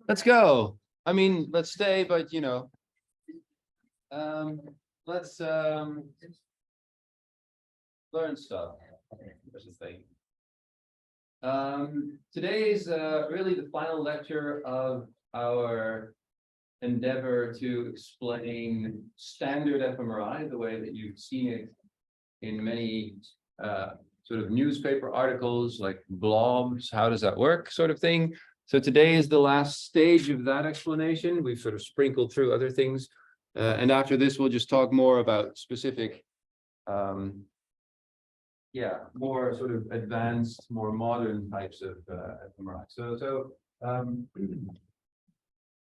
Let's go. I mean, let's stay, but let's learn stuff. There's the thing. Today is really the final lecture of our endeavor to explain standard fMRI, the way that you've seen it in many sort of newspaper articles like blobs. How does that work, sort of thing. So today is the last stage of that explanation. We've sort of sprinkled through other things. And after this, we'll just talk more about specific, more sort of advanced, more modern types of fMRI. So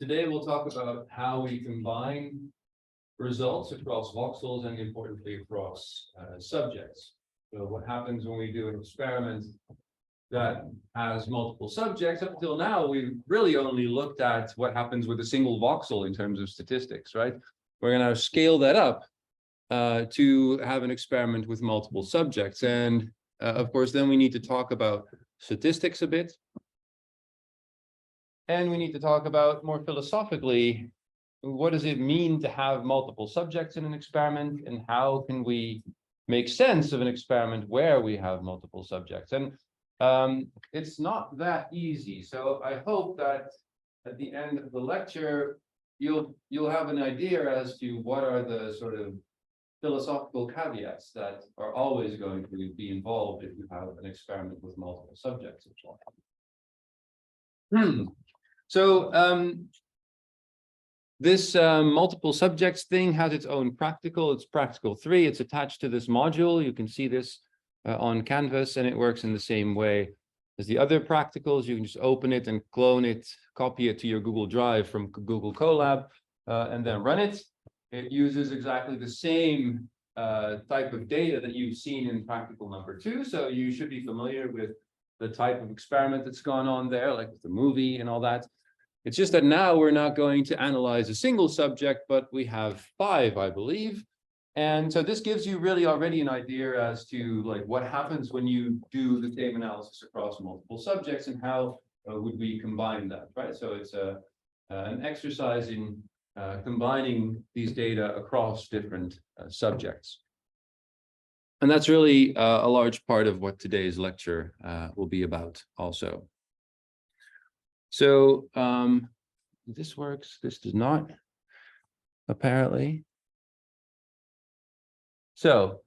today we'll talk about how we combine results across voxels and importantly across subjects. So what happens when we do an experiment that has multiple subjects? Up until now, we've really only looked at what happens with a single voxel in terms of statistics, right? We're going to scale that up to have an experiment with multiple subjects. And of course, then we need to talk about statistics a bit. And we need to talk about more philosophically, what does it mean to have multiple subjects in an experiment, and how can we make sense of an experiment where we have multiple subjects? And it's not that easy. So I hope that at the end of the lecture, you'll have an idea as to what are the sort of philosophical caveats that are always going to be involved if you have an experiment with multiple subjects and so on. So this multiple subjects thing has its own practical. It's practical 3. It's attached to this module. You can see this on Canvas, and it works in the same way as the other practicals. You can just open it and clone it, copy it to your Google Drive from Google Colab, and then run it. It uses exactly the same type of data that you've seen in practical number 2. So you should be familiar with the type of experiment that's gone on there, like with the movie and all that. It's just that now we're not going to analyze a single subject, but we have 5, I believe. And so this gives you really already an idea as to like what happens when you do the same analysis across multiple subjects and how would we combine that, right? So it's an exercise in combining these data across different subjects. And that's really a large part of what today's lecture will be about also. So this works, this does not, apparently. So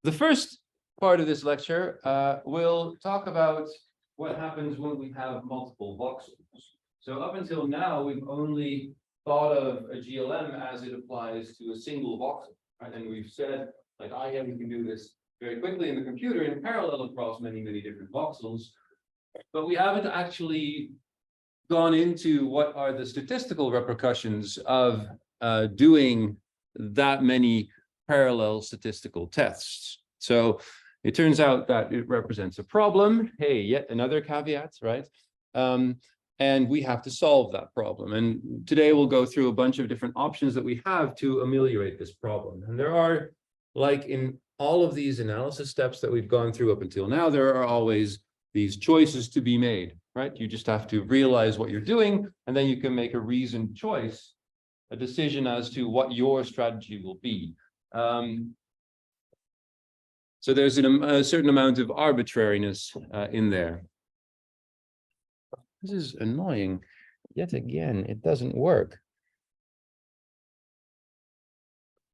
the first part of this lecture will talk about what happens when we have multiple voxels. So up until now, we've only thought of a GLM as it applies to a single voxel, right? And we've said, like we can do this very quickly in the computer in parallel across many, many different voxels. But we haven't actually gone into what are the statistical repercussions of doing that many parallel statistical tests. So it turns out that it represents a problem. Hey, yet another caveat, right? And we have to solve that problem. And today we'll go through a bunch of different options that we have to ameliorate this problem. And there are, like in all of these analysis steps that we've gone through up until now, there are always these choices to be made, right? You just have to realize what you're doing, and then you can make a reasoned choice, a decision as to what your strategy will be. So there's a certain amount of arbitrariness in there. This is annoying. Yet again, it doesn't work.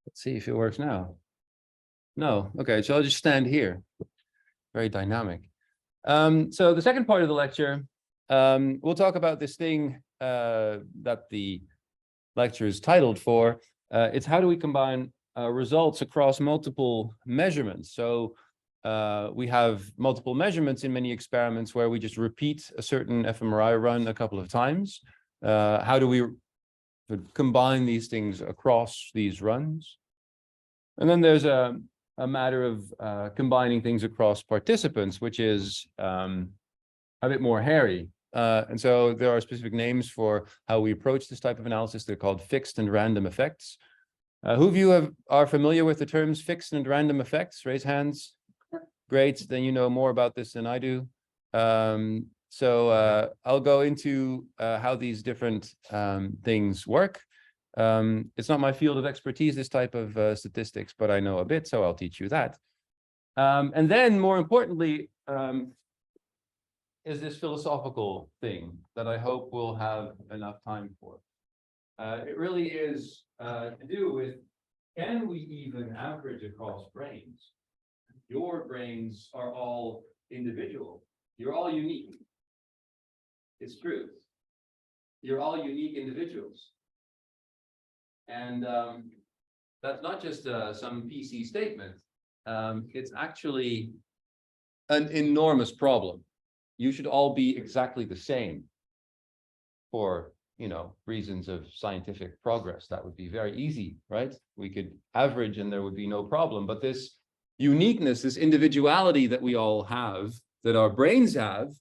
Let's see if it works now. No, okay, so I'll just stand here. Very dynamic. So the second part of the lecture, we'll talk about this thing that the lecture is titled for. It's how do we combine results across multiple measurements. So we have multiple measurements in many experiments where we just repeat a certain fMRI run a couple of times. How do we combine these things across these runs? And then there's a matter of combining things across participants, which is a bit more hairy. And so there are specific names for how we approach this type of analysis. They're called fixed and random effects. Who of you are familiar with the terms fixed and random effects? Raise hands. Great, then you know more about this than I do. So I'll go into how these different things work. It's not my field of expertise, this type of statistics, but I know a bit, so I'll teach you that. And then more importantly, is this philosophical thing that I hope we'll have enough time for. It really is to do with, can we even average across brains? Your brains are all individual. You're all unique. It's truth. You're all unique individuals. And that's not just some PC statement. It's actually an enormous problem. You should all be exactly the same for, reasons of scientific progress. That would be very easy, right? We could average and there would be no problem. But this uniqueness, this individuality that we all have, that our brains have,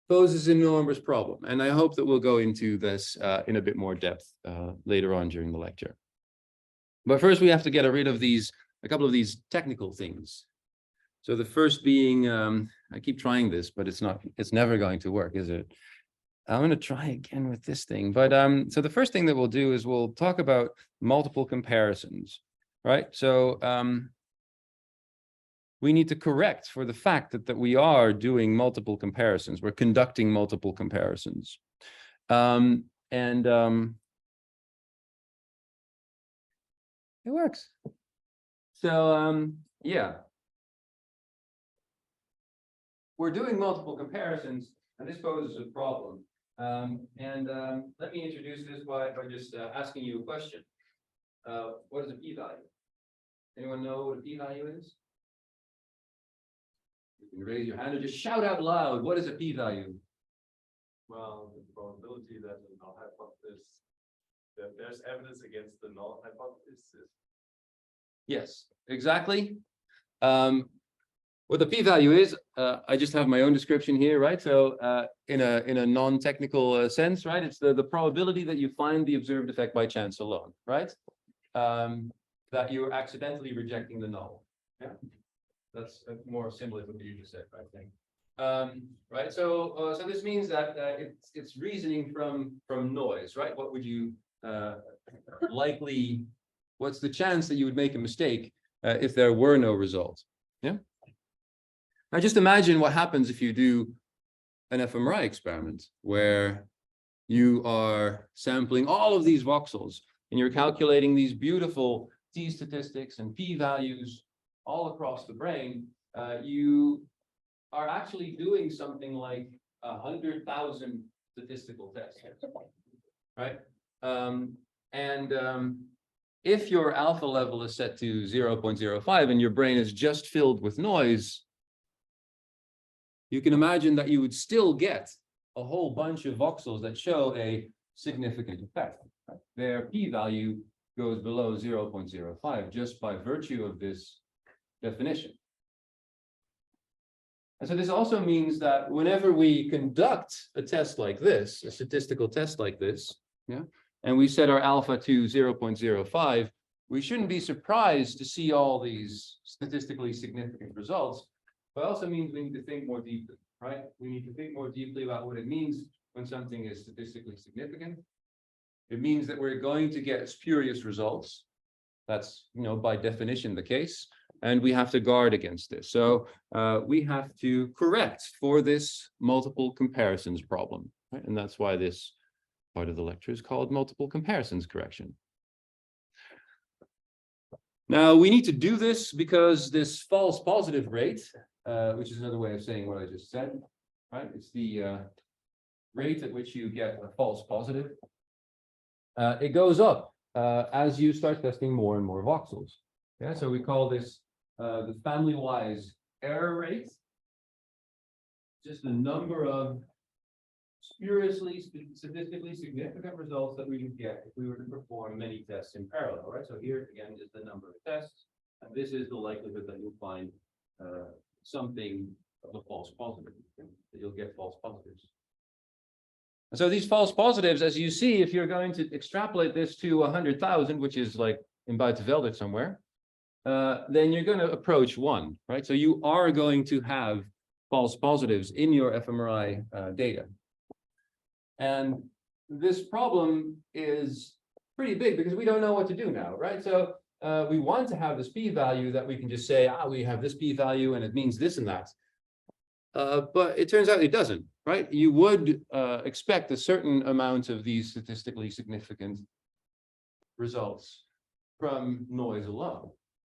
poses an enormous problem. And I hope that we'll go into this in a bit more depth later on during the lecture. But first we have to get rid of a couple of these technical things. So the first being, I keep trying this, but it's never going to work, is it? I'm going to try again with this thing. But so the first thing that we'll do is we'll talk about multiple comparisons, right? So we need to correct for the fact that we are doing multiple comparisons. We're conducting multiple comparisons. It works. So yeah. We're doing multiple comparisons, and this poses a problem. Let me introduce this by just asking you a question. What is a p-value? Anyone know what a p-value is? You can raise your hand or just shout out loud. What is a p-value? Well, the probability that the null hypothesis, that there's evidence against the null hypothesis. Yes, exactly. What the p-value is, I just have my own description here, right? So in a non-technical sense, right? It's the probability that you find the observed effect by chance alone, right? That you're accidentally rejecting the null. Yeah, that's more similar to what you just said, I think. Right. So this means that it's reasoning from noise, right? What would you likely? What's the chance that you would make a mistake if there were no result? Yeah. Now, just imagine what happens if you do an fMRI experiment where you are sampling all of these voxels and you're calculating these beautiful t statistics and p-values all across the brain. You are actually doing something like 100,000 statistical tests, right? If your alpha level is set to 0.05 and your brain is just filled with noise, you can imagine that you would still get a whole bunch of voxels that show a significant effect. Right? Their p-value goes below 0.05 just by virtue of this definition. And so this also means that whenever we conduct a test like this, a statistical test like this, yeah, and we set our alpha to 0.05, we shouldn't be surprised to see all these statistically significant results. But also means we need to think more deeply, right? We need to think more deeply about what it means when something is statistically significant. It means that we're going to get spurious results. That's, by definition the case. And we have to guard against this. So we have to correct for this multiple comparisons problem, right? And that's why this part of the lecture is called multiple comparisons correction. Now, we need to do this because this false positive rate, which is another way of saying what I just said, right? It's the rate at which you get a false positive. It goes up as you start testing more and more voxels. Yeah, so we call this the family-wise error rate. Just the number of spuriously statistically significant results that we would get if we were to perform many tests in parallel, right? So here again is the number of tests, and this is the likelihood that you'll find something of a false positive, that you'll get false positives. And so these false positives, as you see, if you're going to extrapolate this to 100,000, which is like in Buitenveldert somewhere, then you're going to approach 1, right? So you are going to have false positives in your fMRI data. And this problem is pretty big because we don't know what to do now, right? So we want to have this p-value that we can just say, we have this p-value and it means this and that. But it turns out it doesn't, right? You would expect a certain amount of these statistically significant results from noise alone,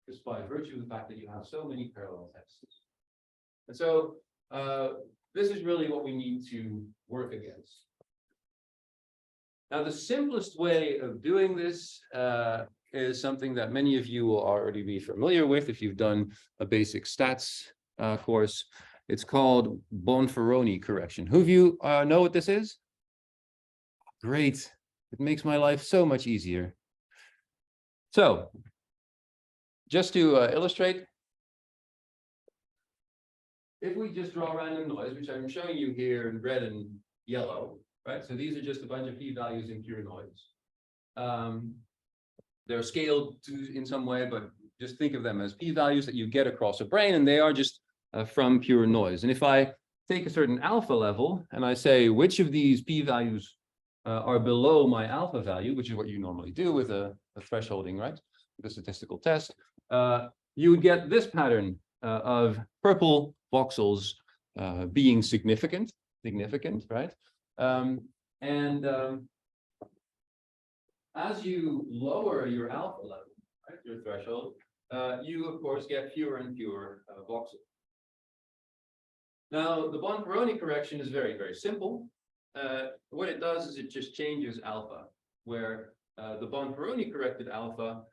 just by virtue of the fact that you have so many parallel tests. And so this is really what we need to work against. Now, the simplest way of doing this is something that many of you will already be familiar with if you've done a basic stats course. It's called Bonferroni correction. Who of you know what this is? Great. It makes my life so much easier. So, just to illustrate, if we just draw random noise, which I'm showing you here in red and yellow, right? So these are just a bunch of p-values in pure noise. They're scaled in some way, but just think of them as p-values that you get across a brain, and they are just from pure noise. And if I take a certain alpha level and I say which of these p-values are below my alpha value, which is what you normally do with a thresholding, right? With a statistical test, you would get this pattern of purple voxels being significant, right? As you lower your alpha level, right, your threshold, you of course get fewer and fewer voxels. Now, the Bonferroni correction is very, very simple. What it does is it just changes alpha, where the Bonferroni corrected alpha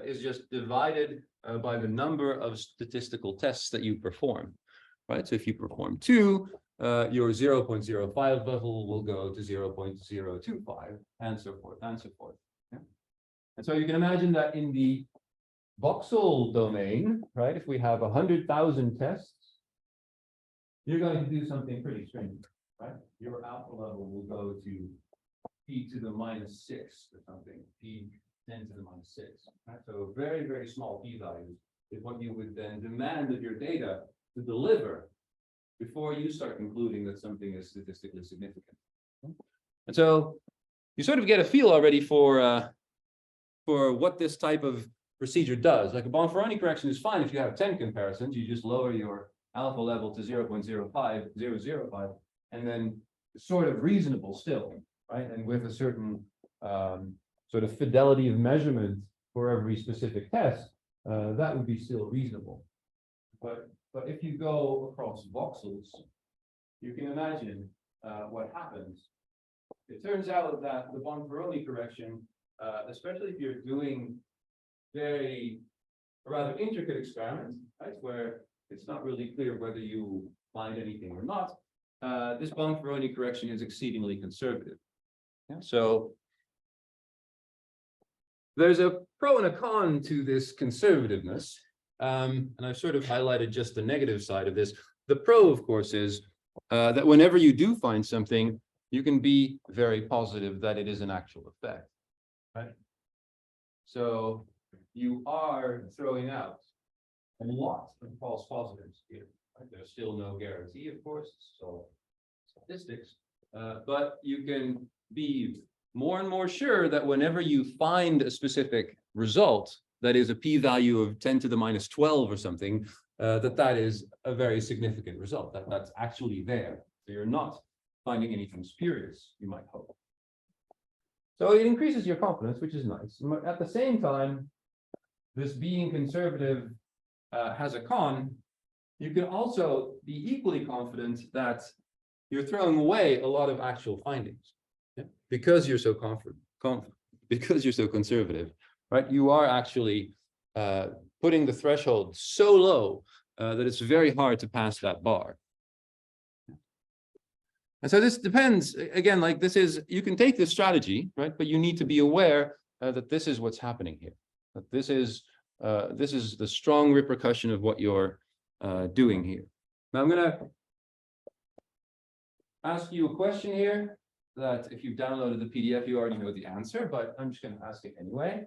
is just divided by the number of statistical tests that you perform, right? So if you perform 2, your 0.05 level will go to 0.025, and so forth, and so forth. Yeah? And so you can imagine that in the voxel domain, right, if we have 100,000 tests, you're going to do something pretty strange, right? Your alpha level will go to p to the minus 6 or something, p 10 to the minus 6. Right? So very, very small p-values is what you would then demand of your data to deliver before you start concluding that something is statistically significant. And so you sort of get a feel already for what this type of procedure does. Like a Bonferroni correction is fine if you have 10 comparisons, you just lower your alpha level to 0.05, and then sort of reasonable still, right? And with a certain sort of fidelity of measurement for every specific test, that would be still reasonable. But if you go across voxels, you can imagine what happens. It turns out that the Bonferroni correction, especially if you're doing rather intricate experiments, right, where it's not really clear whether you find anything or not, this Bonferroni correction is exceedingly conservative. Yeah? So there's a pro and a con to this conservativeness, and I've sort of highlighted just the negative side of this. The pro, of course, is that whenever you do find something, you can be very positive that it is an actual effect, right? So you are throwing out a lot of false positives here. Right? There's still no guarantee, of course, so statistics, but you can be more and more sure that whenever you find a specific result that is a p-value of 10 to the minus 12 or something, that is a very significant result, that's actually there. So you're not finding anything spurious, you might hope. So it increases your confidence, which is nice. At the same time, this being conservative has a con. You can also be equally confident that you're throwing away a lot of actual findings. Yeah? Because you're so because you're so conservative, right? You are actually putting the threshold so low that it's very hard to pass that bar. And so this depends, again, like this is, you can take this strategy, right? But you need to be aware that this is what's happening here. That this is the strong repercussion of what you're doing here. Now I'm going to ask you a question here that if you've downloaded the PDF, you already know the answer, but I'm just going to ask it anyway.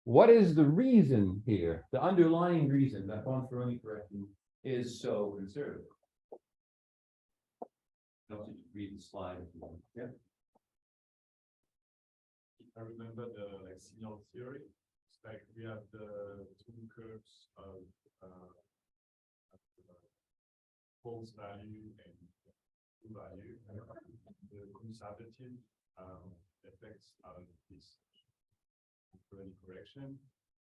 what is the reason here, the underlying reason that Bonferroni correction is so conservative? I'll just read the slide. Yeah. I remember the like signal theory. It's like we have the two curves of false value and true value. The conservative effects of this correction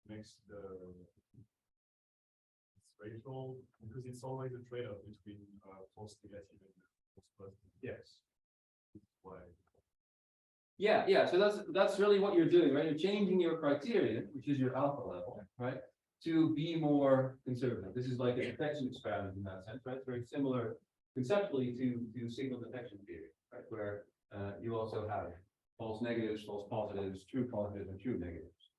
makes the threshold, because it's always a trade-off between false negative and false positive. Yes. Why? Yeah. So that's really what you're doing, right? You're changing your criteria, which is your alpha level, right, to be more conservative. This is like a detection experiment in that sense, right? It's very similar conceptually to signal detection theory, right? Where you also have false negatives, false positives, true positives, and true negatives.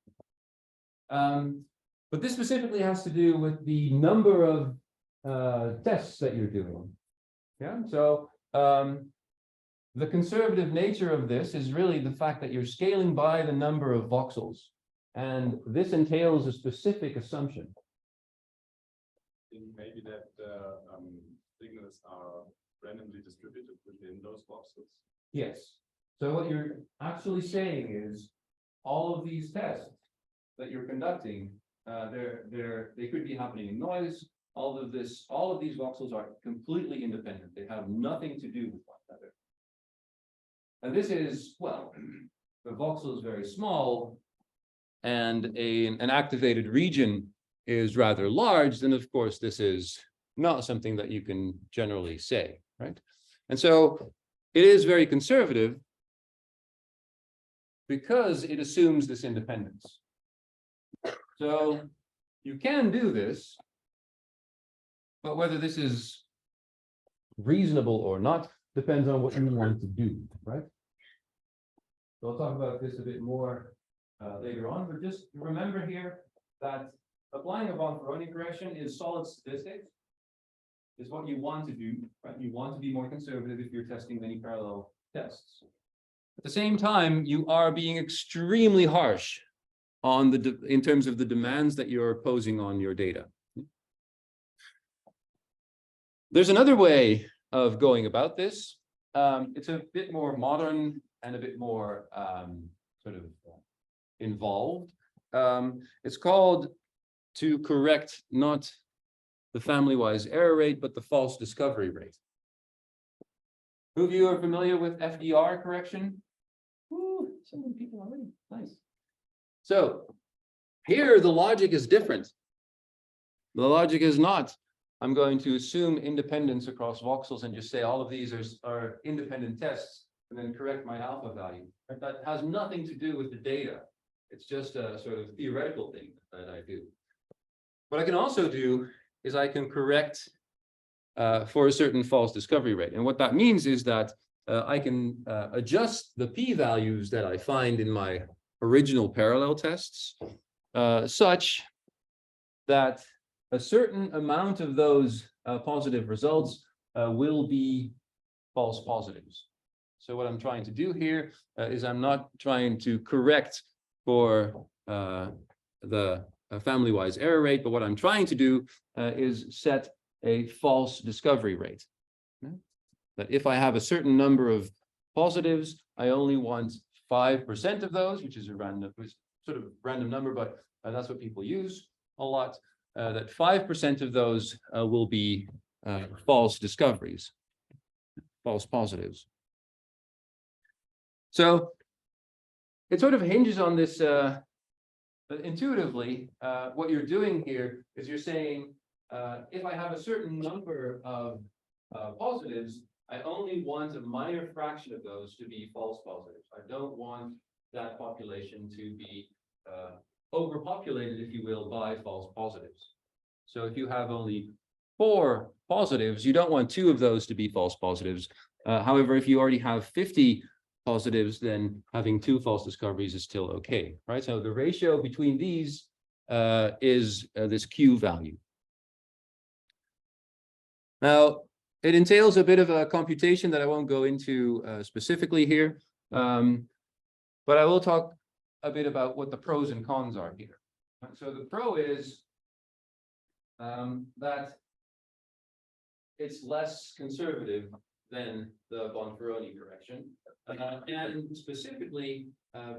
But this specifically has to do with the number of tests that you're doing. Yeah. So the conservative nature of this is really the fact that you're scaling by the number of voxels, and this entails a specific assumption. Maybe that signals are randomly distributed within those voxels. Yes. So what you're actually saying is all of these tests that you're conducting, they could be happening in noise. All of these voxels are completely independent. They have nothing to do with one another. And this is, well, the voxel is very small and an activated region is rather large, then of course this is not something that you can generally say, right? And so it is very conservative because it assumes this independence. So you can do this, but whether this is reasonable or not depends on what you want to do, right? So I'll talk about this a bit more later on, but just remember here that applying a Bonferroni correction is solid statistics. Is what you want to do, right? You want to be more conservative if you're testing many parallel tests. At the same time, you are being extremely harsh on in terms of the demands that you're posing on your data. There's another way of going about this. It's a bit more modern and a bit more sort of involved. It's called to correct not the family-wise error rate, but the false discovery rate. Who of you are familiar with FDR correction? Ooh, so many people already. Nice. So here the logic is different. The logic is not, I'm going to assume independence across voxels and just say all of these are independent tests and then correct my alpha value. That has nothing to do with the data. It's just a sort of theoretical thing that I do. What I can also do is I can correct for a certain false discovery rate. And what that means is that I can adjust the p-values that I find in my original parallel tests such that a certain amount of those positive results will be false positives. So what I'm trying to do here is I'm not trying to correct for the family-wise error rate, but what I'm trying to do is set a false discovery rate. That if I have a certain number of positives, I only want 5% of those, which is a sort of random number, but that's what people use a lot. That 5% of those will be false discoveries, false positives. So it sort of hinges on this intuitively. What you're doing here is you're saying, if I have a certain number of positives, I only want a minor fraction of those to be false positives. I don't want that population to be overpopulated, if you will, by false positives. So if you have only 4 positives, you don't want 2 of those to be false positives. However, if you already have 50 positives, then having 2 false discoveries is still okay, right? So the ratio between these is this Q value. Now, it entails a bit of a computation that I won't go into specifically here, but I will talk a bit about what the pros and cons are here. So the pro is that it's less conservative than the Bonferroni correction. And specifically,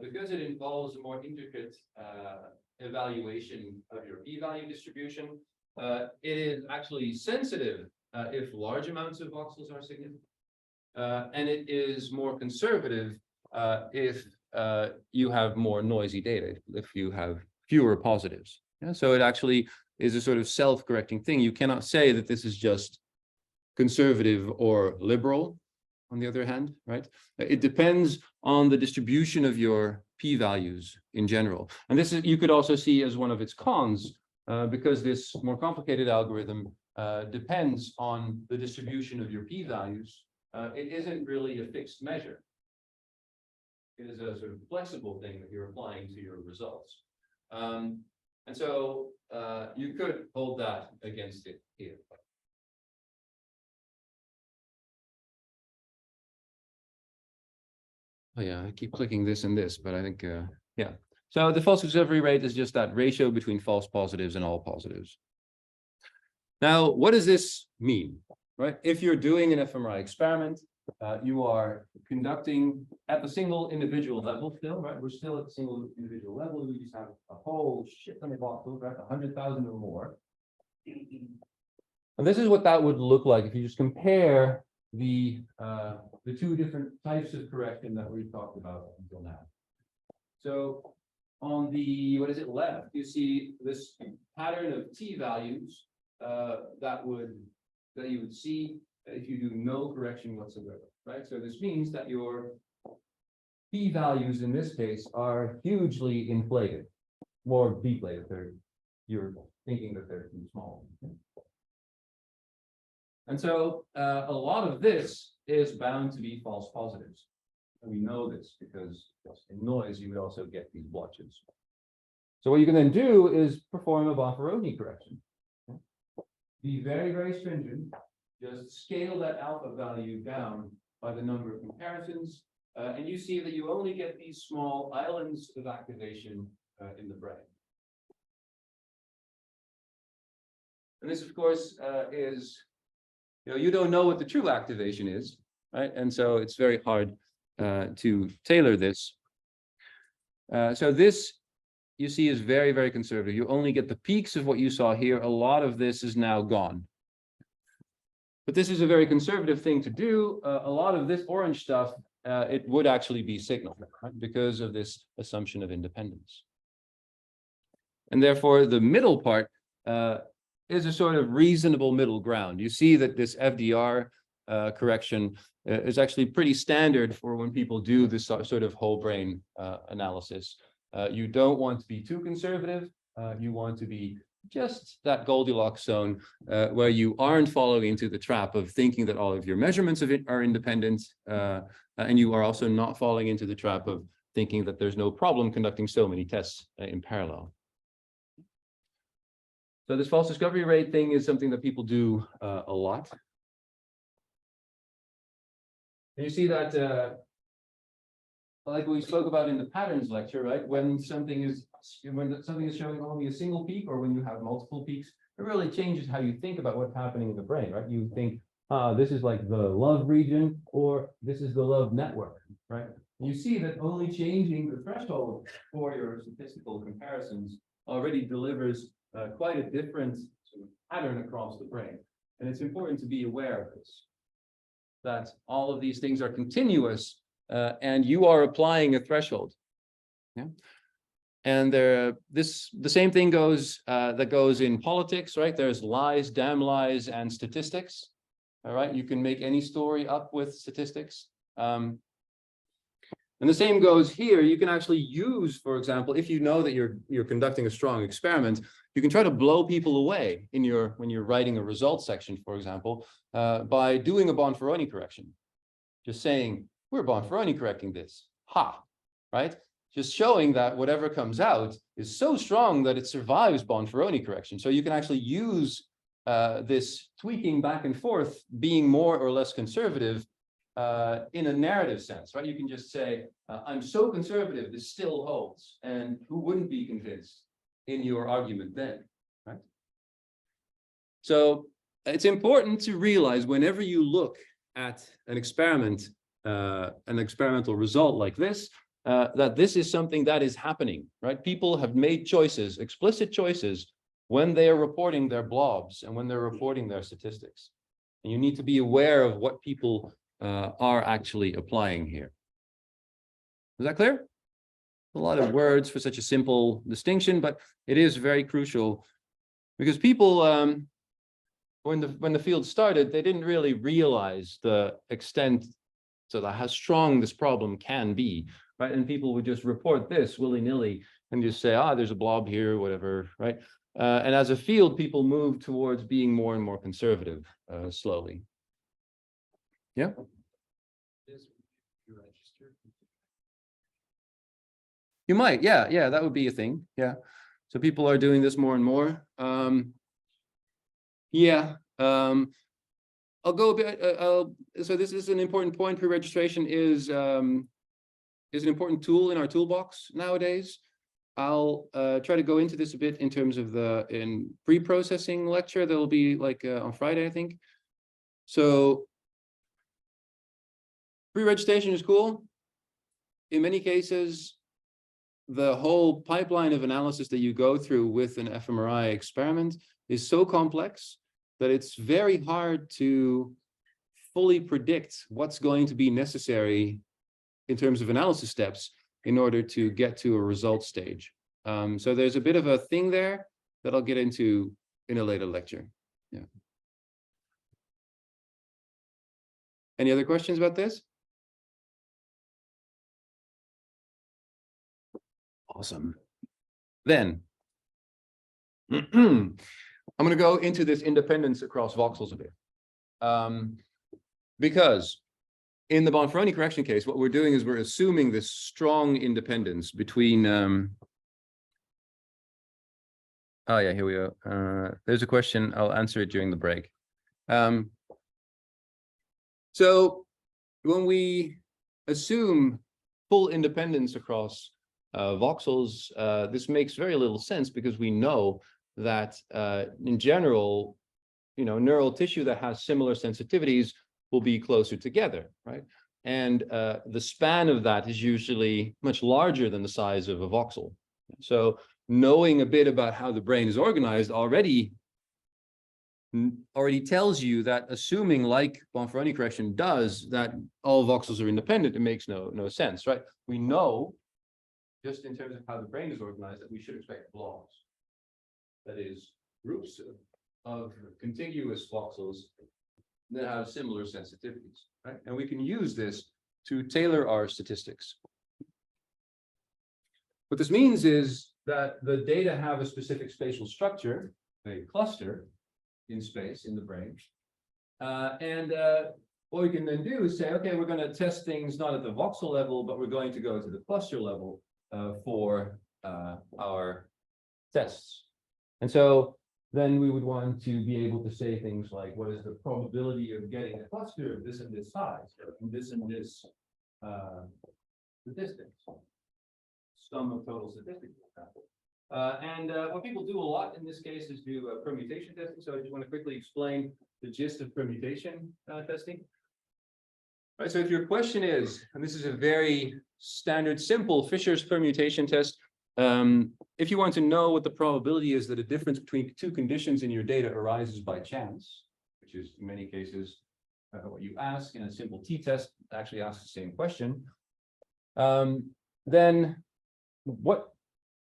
because it involves a more intricate evaluation of your p-value distribution, it is actually sensitive if large amounts of voxels are significant. And it is more conservative if you have more noisy data, if you have fewer positives. Yeah? So it actually is a sort of self-correcting thing. You cannot say that this is just conservative or liberal, on the other hand, right? It depends on the distribution of your p-values in general. And this is, you could also see as one of its cons, because this more complicated algorithm depends on the distribution of your p-values. It isn't really a fixed measure. It is a sort of flexible thing that you're applying to your results. And so you could hold that against it here. Oh yeah, I keep clicking this and this, but I think, yeah. So the false discovery rate is just that ratio between false positives and all positives. Now, what does this mean, right? If you're doing an fMRI experiment, you are conducting at the single individual level still, right? We're still at the single individual level. We just have a whole shit ton of voxels, right? 100,000 or more. And this is what that would look like if you just compare the two different types of correction that we've talked about until now. So on the, what is it, left, you see this pattern of t values that you would see if you do no correction whatsoever, right? So this means that your p values in this case are hugely inflated, more deflated. You're thinking that they're too small. And so a lot of this is bound to be false positives. And we know this because in noise, you would also get these blotches. So what you can then do is perform a Bonferroni correction. Be very, very stringent. Just scale that alpha value down by the number of comparisons. And you see that you only get these small islands of activation in the brain. And this, of course, is, you don't know what the true activation is, right? And so it's very hard to tailor this. So this, you see, is very, very conservative. You only get the peaks of what you saw here. A lot of this is now gone. But this is a very conservative thing to do. A lot of this orange stuff, it would actually be signal, right? Because of this assumption of independence. And therefore, the middle part is a sort of reasonable middle ground. You see that this FDR correction is actually pretty standard for when people do this sort of whole brain analysis. You don't want to be too conservative. You want to be just that Goldilocks zone where you aren't falling into the trap of thinking that all of your measurements of it are independent. And you are also not falling into the trap of thinking that there's no problem conducting so many tests in parallel. So this false discovery rate thing is something that people do a lot. And you see that, like we spoke about in the patterns lecture, right? When something is showing only a single peak, or when you have multiple peaks, it really changes how you think about what's happening in the brain, right? You think, this is like the love region, or this is the love network, right? And you see that only changing the threshold for your statistical comparisons already delivers quite a different sort of pattern across the brain. And it's important to be aware of this, that all of these things are continuous, and you are applying a threshold. Yeah. And the same thing goes that goes in politics, right? There's lies, damn lies, and statistics. All right, you can make any story up with statistics. And the same goes here. You can actually use, for example, if you know that you're conducting a strong experiment, you can try to blow people away in when you're writing a results section, for example, by doing a Bonferroni correction. Just saying, we're Bonferroni correcting this. Ha, right? Just showing that whatever comes out is so strong that it survives Bonferroni correction. So you can actually use this tweaking back and forth, being more or less conservative in a narrative sense, right? You can just say, I'm so conservative, this still holds. And who wouldn't be convinced in your argument then, right? So it's important to realize whenever you look at an experiment, an experimental result like this, that this is something that is happening, right? People have made choices, explicit choices, when they are reporting their blobs and when they're reporting their statistics. And you need to be aware of what people are actually applying here. Is that clear? A lot of words for such a simple distinction, but it is very crucial because people, when the field started, they didn't really realize the extent to how strong this problem can be, right? And people would just report this willy-nilly and just say, there's a blob here, whatever, right? And as a field, people move towards being more and more conservative slowly. Yeah. You might, yeah, that would be a thing. Yeah. So people are doing this more and more. I'll go a bit. So this is an important point. Pre-registration is an important tool in our toolbox nowadays. I'll try to go into this a bit in terms of the pre-processing lecture that will be like on Friday, I think. So pre-registration is cool. In many cases, the whole pipeline of analysis that you go through with an fMRI experiment is so complex that it's very hard to fully predict what's going to be necessary in terms of analysis steps in order to get to a result stage. So there's a bit of a thing there that I'll get into in a later lecture. Yeah. Any other questions about this? Awesome. Then I'm going to go into this independence across voxels a bit. Because in the Bonferroni correction case, what we're doing is we're assuming this strong independence between oh yeah, here we go. There's a question. I'll answer it during the break. So when we assume full independence across voxels, this makes very little sense because we know that in general, neural tissue that has similar sensitivities will be closer together, right? And the span of that is usually much larger than the size of a voxel. So knowing a bit about how the brain is organized already tells you that assuming, like Bonferroni correction does, that all voxels are independent, it makes no sense, right? We know, just in terms of how the brain is organized, that we should expect blobs. That is, groups of contiguous voxels that have similar sensitivities, right? And we can use this to tailor our statistics. What this means is that the data have a specific spatial structure, a cluster in space, in the brain. What we can then do is say, okay, we're going to test things not at the voxel level, but we're going to go to the cluster level for our tests. And so then we would want to be able to say things like, what is the probability of getting a cluster of this and this size, or this and this statistics, sum of total statistics. What people do a lot in this case is do permutation testing. So I just want to quickly explain the gist of permutation testing. All right, so if your question is, and this is a very standard, simple Fisher's permutation test, if you want to know what the probability is that a difference between two conditions in your data arises by chance, which is in many cases what you ask in a simple t-test, actually asks the same question, then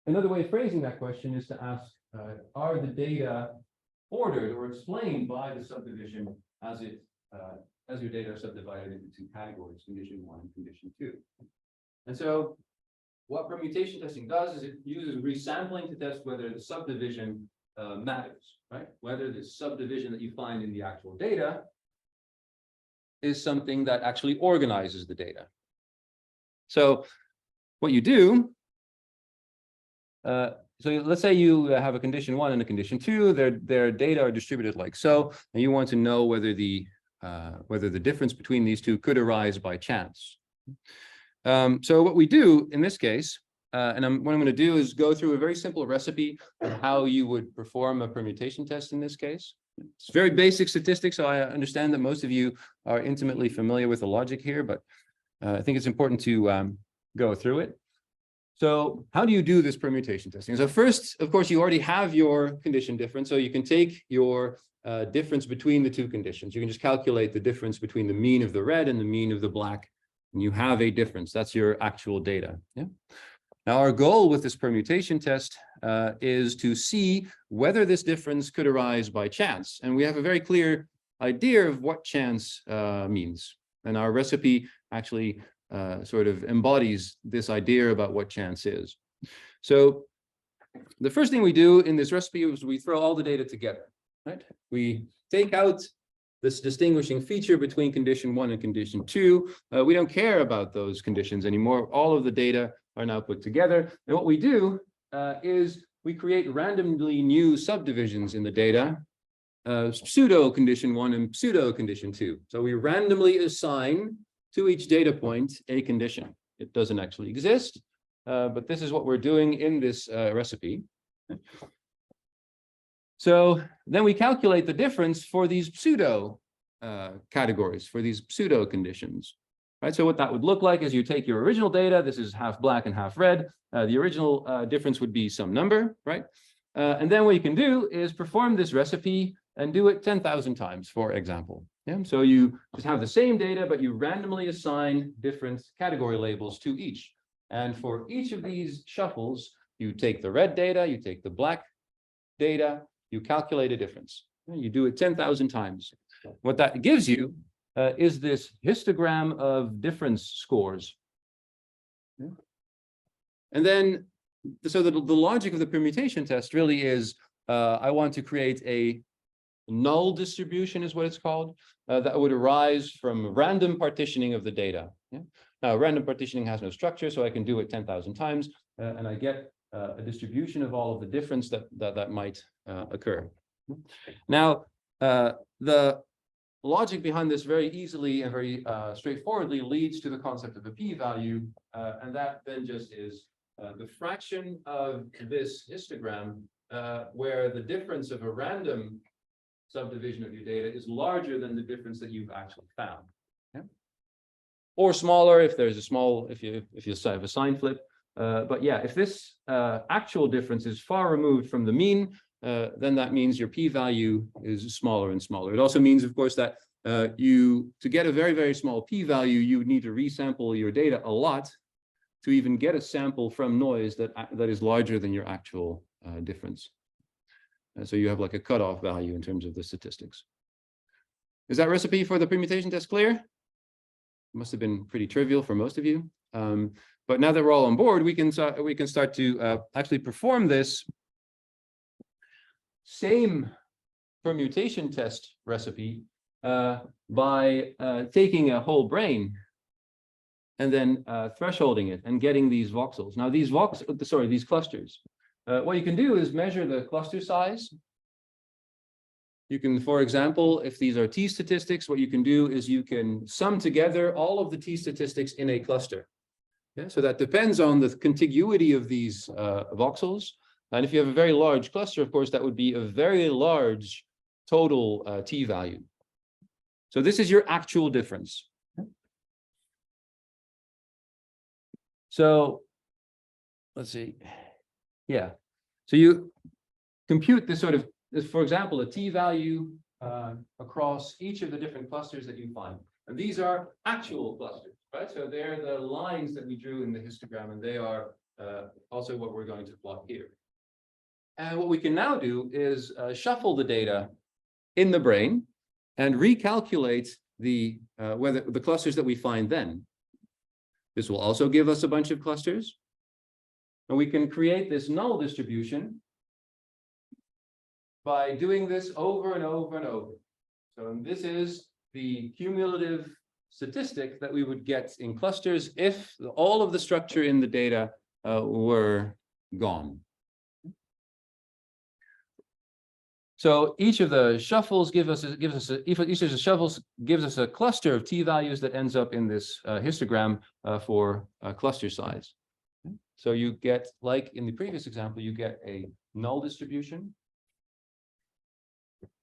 another way of phrasing that question is to ask, are the data ordered or explained by the subdivision as your data are subdivided into two categories, condition 1 and condition 2. And so what permutation testing does is it uses resampling to test whether the subdivision matters, right? Whether the subdivision that you find in the actual data is something that actually organizes the data. So what you do, so let's say you have a condition 1 and a condition 2, their data are distributed like so, and you want to know whether the whether the difference between these two could arise by chance. So what we do in this case, what I'm going to do is go through a very simple recipe of how you would perform a permutation test in this case. It's very basic statistics, so I understand that most of you are intimately familiar with the logic here, but I think it's important to go through it. So how do you do this permutation testing? So first, of course, you already have your condition difference, so you can take your difference between the two conditions. You can just calculate the difference between the mean of the red and the mean of the black, and you have a difference. That's your actual data. Yeah. Now, our goal with this permutation test is to see whether this difference could arise by chance. And we have a very clear idea of what chance means. And our recipe actually sort of embodies this idea about what chance is. So the first thing we do in this recipe is we throw all the data together, right? We take out this distinguishing feature between condition 1 and condition 2. We don't care about those conditions anymore. All of the data are now put together. And what we do is we create randomly new subdivisions in the data, pseudo condition 1 and pseudo condition 2. So we randomly assign to each data point a condition. It doesn't actually exist, but this is what we're doing in this recipe. So then we calculate the difference for these pseudo categories, for these pseudo conditions. Right, so what that would look like is you take your original data, this is half black and half red, the original difference would be some number, right? And then what you can do is perform this recipe and do it 10,000 times, for example. Yeah? So you just have the same data, but you randomly assign different category labels to each. And for each of these shuffles, you take the red data, you take the black data, you calculate a difference. You do it 10,000 times. What that gives you is this histogram of difference scores. Yeah. And then, so the logic of the permutation test really is, I want to create a null distribution, is what it's called, that would arise from random partitioning of the data. Yeah? Now, random partitioning has no structure, so I can do it 10,000 times, and I get a distribution of all of the difference that might occur. Now, the logic behind this very easily and very straightforwardly leads to the concept of a p-value, and that then just is the fraction of this histogram where the difference of a random subdivision of your data is larger than the difference that you've actually found. Yeah? Or smaller if there's a small, if you have a sign flip. But yeah, if this actual difference is far removed from the mean, then that means your p-value is smaller and smaller. It also means, of course, that to get a very, very small p-value, you would need to resample your data a lot to even get a sample from noise that is larger than your actual difference. So you have like a cutoff value in terms of the statistics. Is that recipe for the permutation test clear? It must have been pretty trivial for most of you. But now that we're all on board, we can start to actually perform this same permutation test recipe by taking a whole brain and then thresholding it and getting these voxels. Now these these clusters. What you can do is measure the cluster size. You can, for example, if these are t statistics, what you can do is you can sum together all of the t statistics in a cluster. Yeah, so that depends on the contiguity of these voxels. And if you have a very large cluster, of course, that would be a very large total t value. So this is your actual difference. So let's see. Yeah. So you compute this sort of, for example, a t value across each of the different clusters that you find. And these are actual clusters, right? So they're the lines that we drew in the histogram, and they are also what we're going to plot here. And what we can now do is shuffle the data in the brain and recalculate the whether the clusters that we find then. This will also give us a bunch of clusters. And we can create this null distribution by doing this over and over and over. So this is the cumulative statistic that we would get in clusters if all of the structure in the data were gone. So each of the shuffles each of the shuffles gives us a cluster of t-values that ends up in this histogram for cluster size. So you get, like in the previous example, you get a null distribution.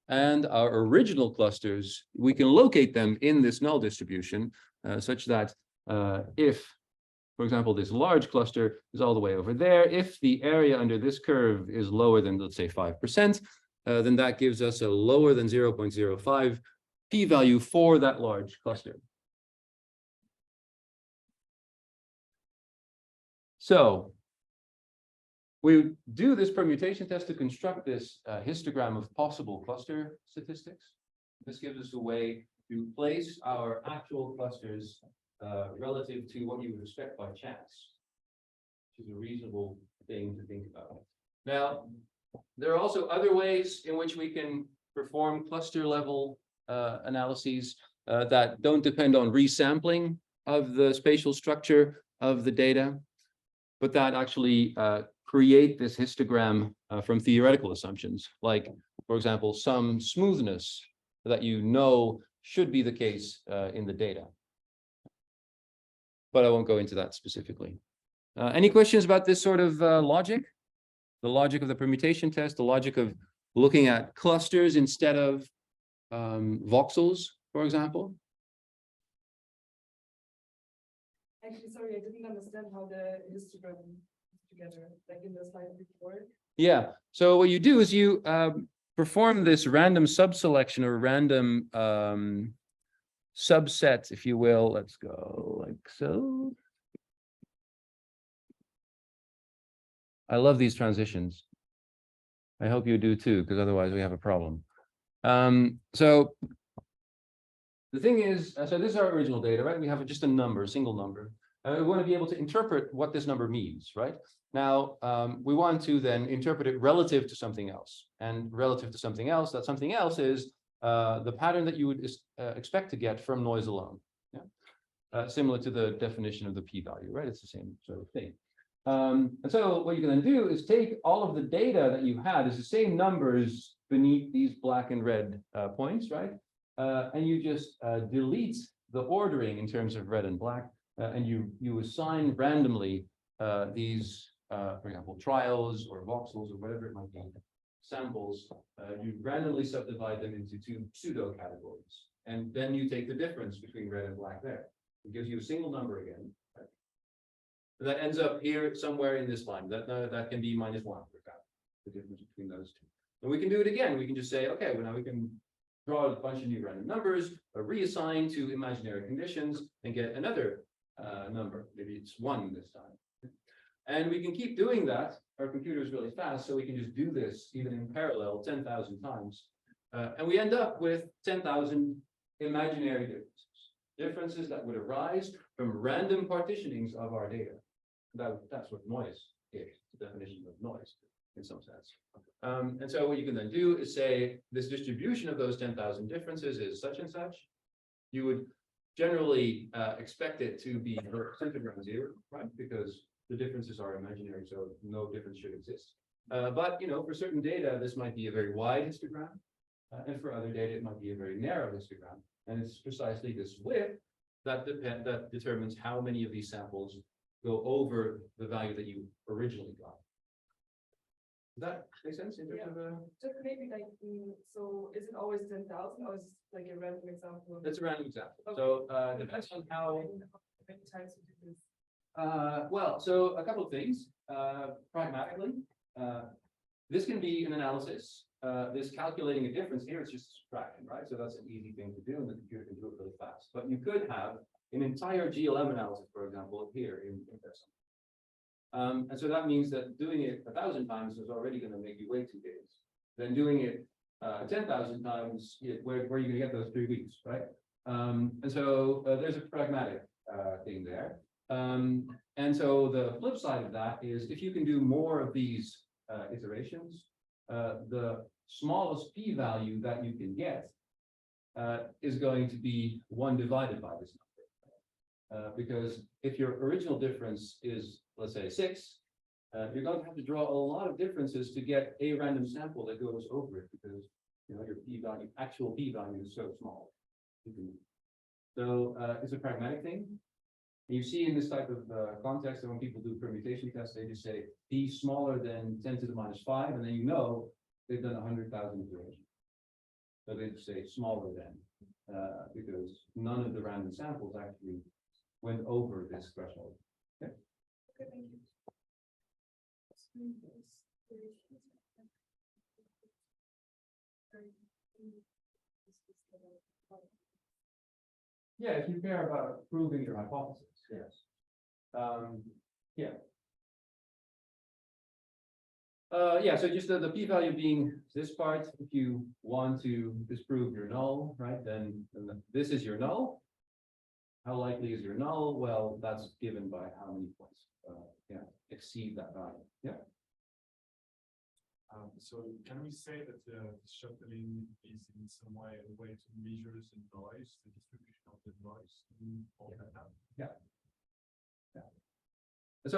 And our original clusters, we can locate them in this null distribution such that if, for example, this large cluster is all the way over there, if the area under this curve is lower than, let's say, 5%, then that gives us a lower than 0.05 p-value for that large cluster. So we do this permutation test to construct this histogram of possible cluster statistics. This gives us a way to place our actual clusters relative to what you would expect by chance, which is a reasonable thing to think about. Now, there are also other ways in which we can perform cluster level analyses that don't depend on resampling of the spatial structure of the data, but that actually create this histogram from theoretical assumptions, like, for example, some smoothness that you know should be the case in the data. But I won't go into that specifically. Any questions about this sort of logic? The logic of the permutation test, the logic of looking at clusters instead of voxels, for example? Actually, sorry, I didn't understand how the histogram is together, like in the slide before. Yeah, so what you do is you perform this random subselection or random subset, if you will. Let's go like so. I love these transitions. I hope you do too, because otherwise we have a problem. So the thing is, so this is our original data, right? We have just a number, a single number. We want to be able to interpret what this number means, right? Now, we want to then interpret it relative to something else. And relative to something else, that something else is the pattern that you would expect to get from noise alone. Yeah? Similar to the definition of the p-value, right? It's the same sort of thing. And so what you can then do is take all of the data that you had, is the same numbers beneath these black and red points, right? And you just delete the ordering in terms of red and black, and you assign randomly these, for example, trials or voxels or whatever it might be, samples. You randomly subdivide them into two pseudo categories, and then you take the difference between red and black there. It gives you a single number again. Right? That ends up here somewhere in this line. That can be -1, for example, the difference between those two. And we can do it again. We can just say, okay, well, now we can draw a bunch of new random numbers, reassign to imaginary conditions, and get another number. Maybe it's 1 this time. And we can keep doing that. Our computer is really fast, so we can just do this even in parallel 10,000 times. And we end up with 10,000 imaginary differences. Differences that would arise from random partitionings of our data. That's what noise is, the definition of noise in some sense. And so what you can then do is say this distribution of those 10,000 differences is such and such. You would generally expect it to be centered around 0, right? Because the differences are imaginary, so no difference should exist. But you know, for certain data, this might be a very wide histogram, and for other data, it might be a very narrow histogram. And it's precisely this width that determines how many of these samples go over the value that you originally got. Does that make sense? In terms of, Just maybe like, so is it always 10,000 or is it like a random example? that's a random example. Okay. So depends on how. Many times you do this. Well, so a couple of things. Pragmatically, this can be an analysis. This calculating a difference here is just a subtraction, right? So that's an easy thing to do, and the computer can do it really fast. But you could have an entire GLM analysis, for example, here in this. And so that means that doing it 1,000 times is already going to make you wait 2 days. Then doing it 10,000 times, where are you going to get those 3 weeks, right? And so there's a pragmatic thing there. And so the flip side of that is if you can do more of these iterations, the smallest p-value that you can get is going to be 1 divided by this number. Because if your original difference is, let's say, 6, you're going to have to draw a lot of differences to get a random sample that goes over it because, you know, your p-value, actual p-value is so small. So it's a pragmatic thing. You see in this type of context that when people do permutation tests, they just say p smaller than 10 to the minus 5, and then you know they've done 100,000 iterations. So they just say smaller than, because none of the random samples actually went over this threshold. Okay. Okay, thank you. Yeah, if you care about proving your hypothesis, yes. Yeah. Yeah, so just the p-value being this part, if you want to disprove your null, right, then this is your null. How likely is your null? Well, that's given by how many points, exceed that value, yeah. So can we say that shuttling is in some way a way to measure the noise, the distribution of the noise in all that? So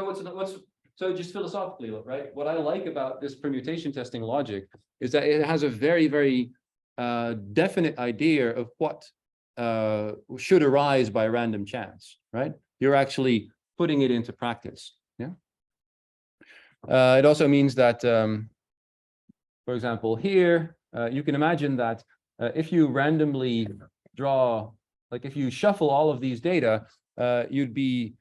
so just philosophically, right? What I like about this permutation testing logic is that it has a very, very definite idea of what should arise by random chance, right? You're actually putting it into practice. Yeah. It also means that, for example, here you can imagine that if you randomly draw, like if you shuffle all of these data, you'd be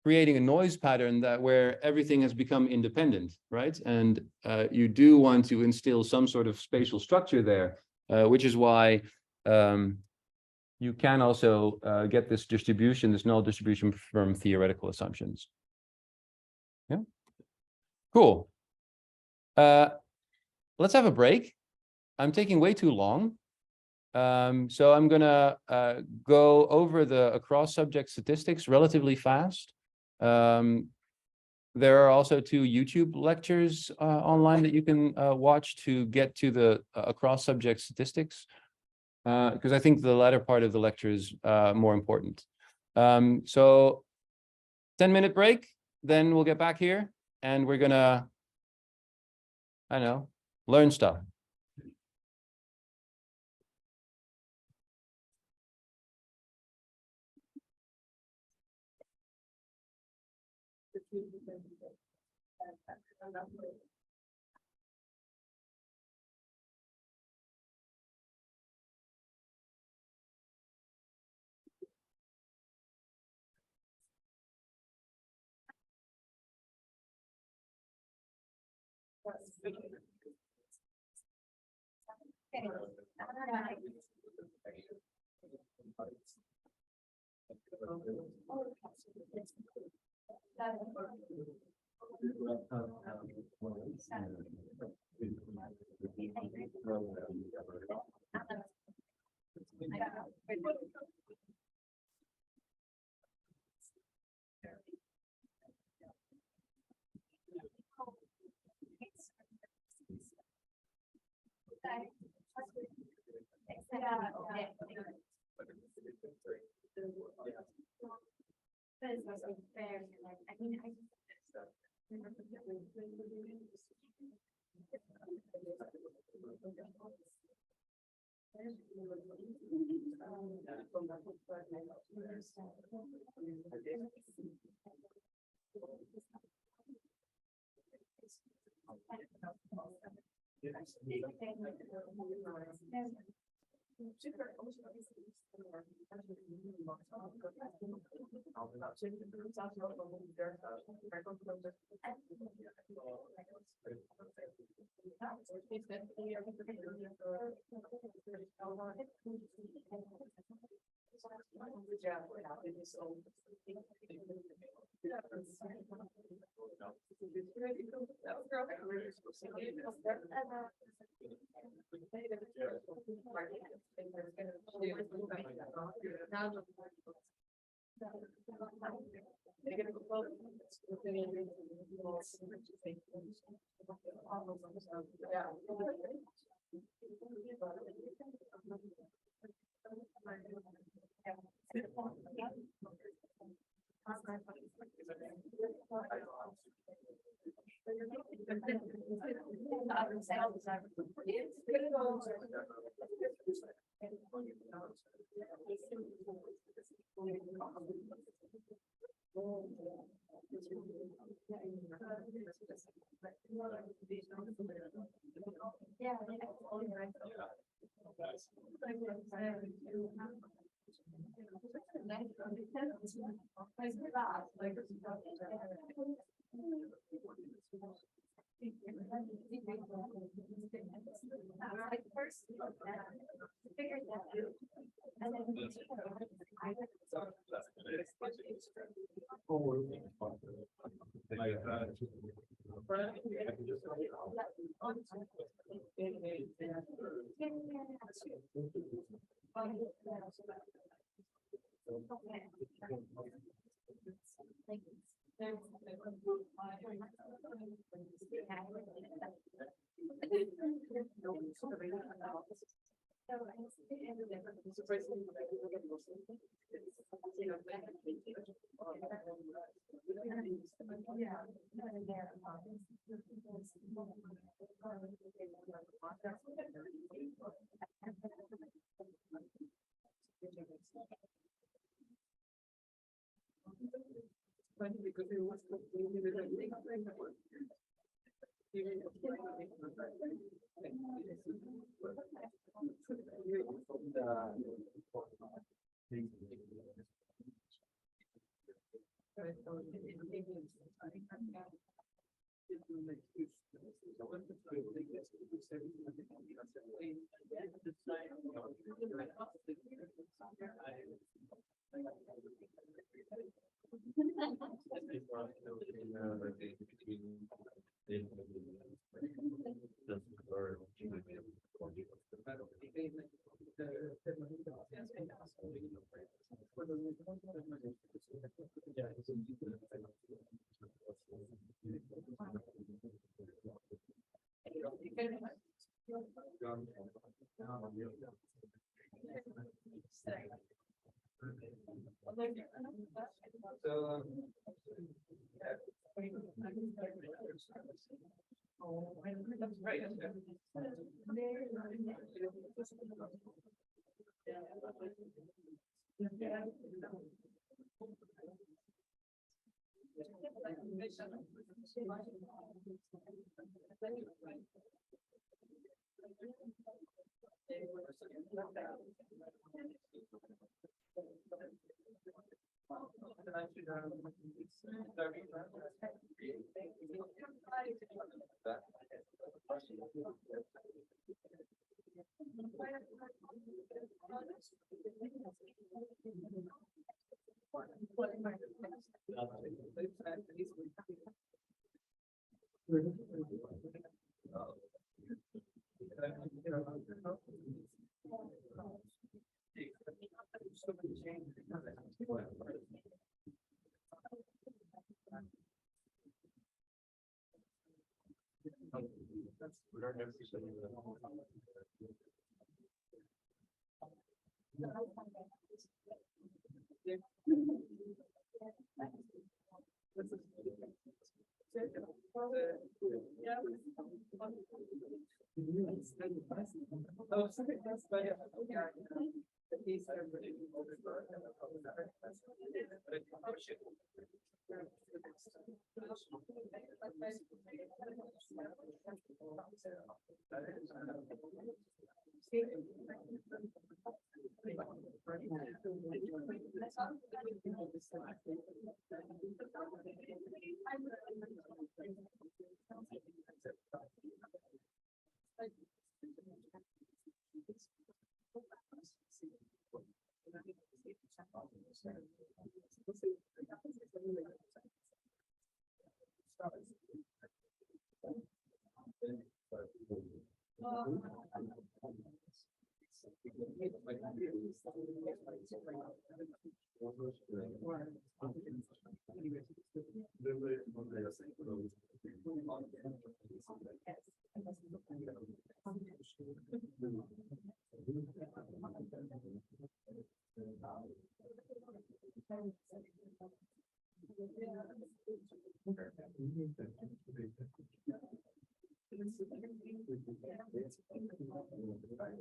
creating a noise pattern that where everything has become independent, right? And you do want to instill some sort of spatial structure there, which is why you can also get this distribution, this null distribution from theoretical assumptions. Yeah, cool. Let's have a break. I'm taking way too long. So I'm gonna go over the across subject statistics relatively fast. There are also 2 YouTube lectures online that you can watch to get to the across subject statistics, because I think the latter part of the lecture is more important. So 10-minute break, then we'll get back here and we're gonna, I don't know, learn stuff. So, Yeah.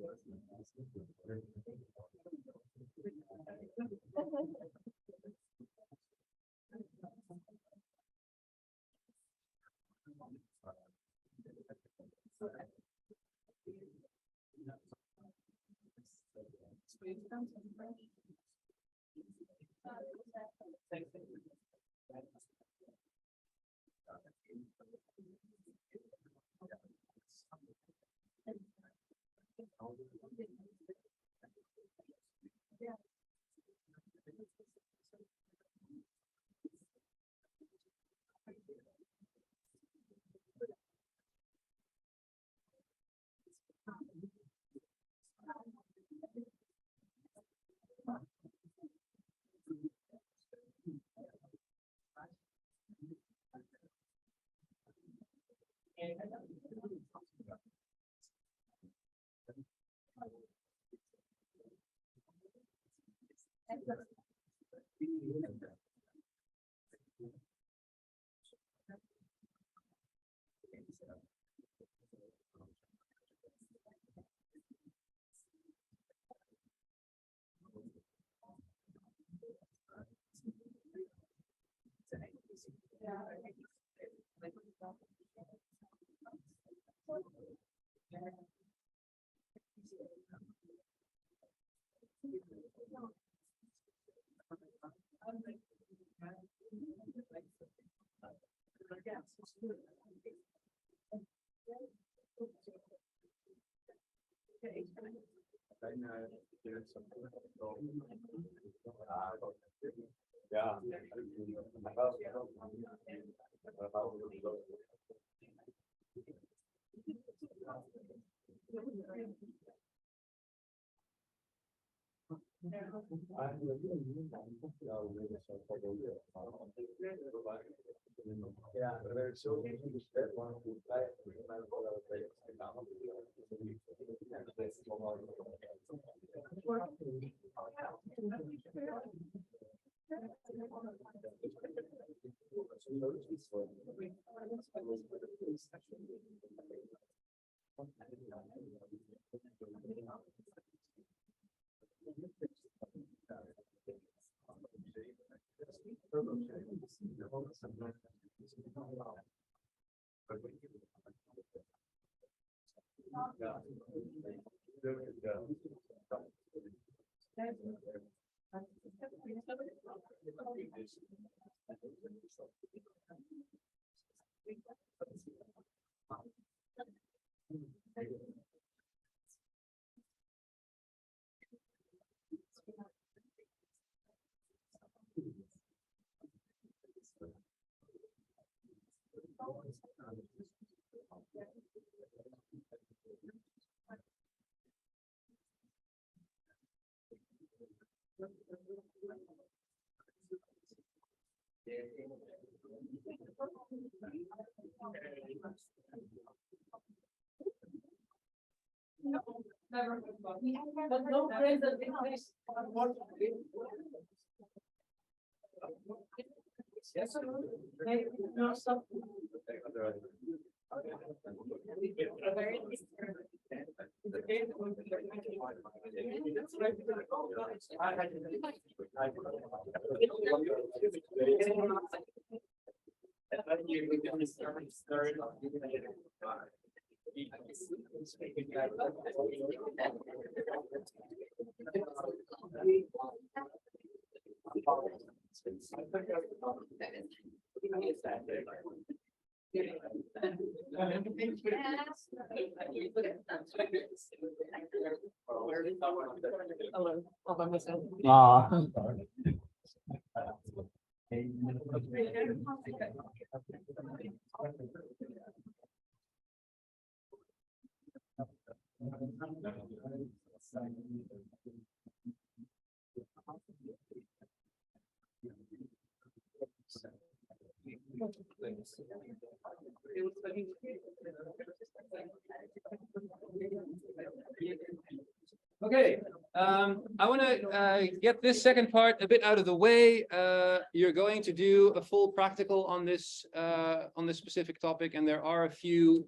Yeah, there's so many that one who But no praise the English. Yes, no, stop. Hello, all by myself. Okay, I want to get this second part a bit out of the way. You're going to do a full practical on this specific topic, and there are a few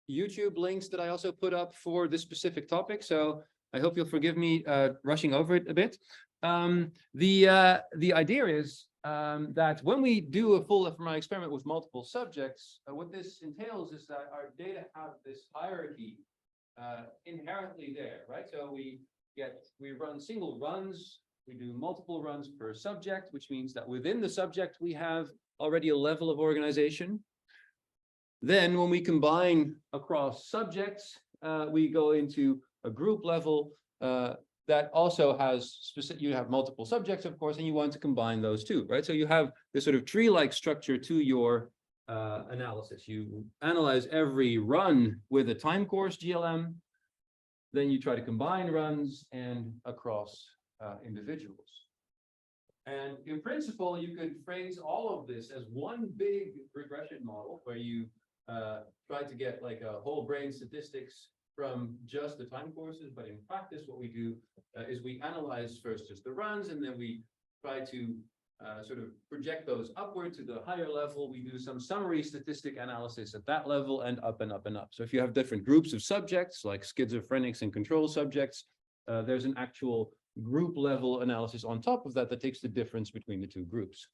YouTube links that I also put up for this specific topic, so I hope you'll forgive me rushing over it a bit. The idea is that when we do a full fMRI experiment with multiple subjects, what this entails is that our data have this hierarchy inherently there, right? So we run single runs, we do multiple runs per subject, which means that within the subject we have already a level of organization. Then when we combine across subjects, we go into a group level that also has specific, you have multiple subjects, of course, and you want to combine those two, right? So you have this sort of tree-like structure to your analysis. You analyze every run with a time course GLM, then you try to combine runs and across individuals. And in principle, you could phrase all of this as one big regression model where you try to get like a whole brain statistics from just the time courses. But in practice, what we do is we analyze first just the runs, and then we try to sort of project those upward to the higher level. We do some summary statistic analysis at that level and up and up and up. So if you have different groups of subjects like schizophrenics and control subjects, there's an actual group level analysis on top of that that takes the difference between the two groups.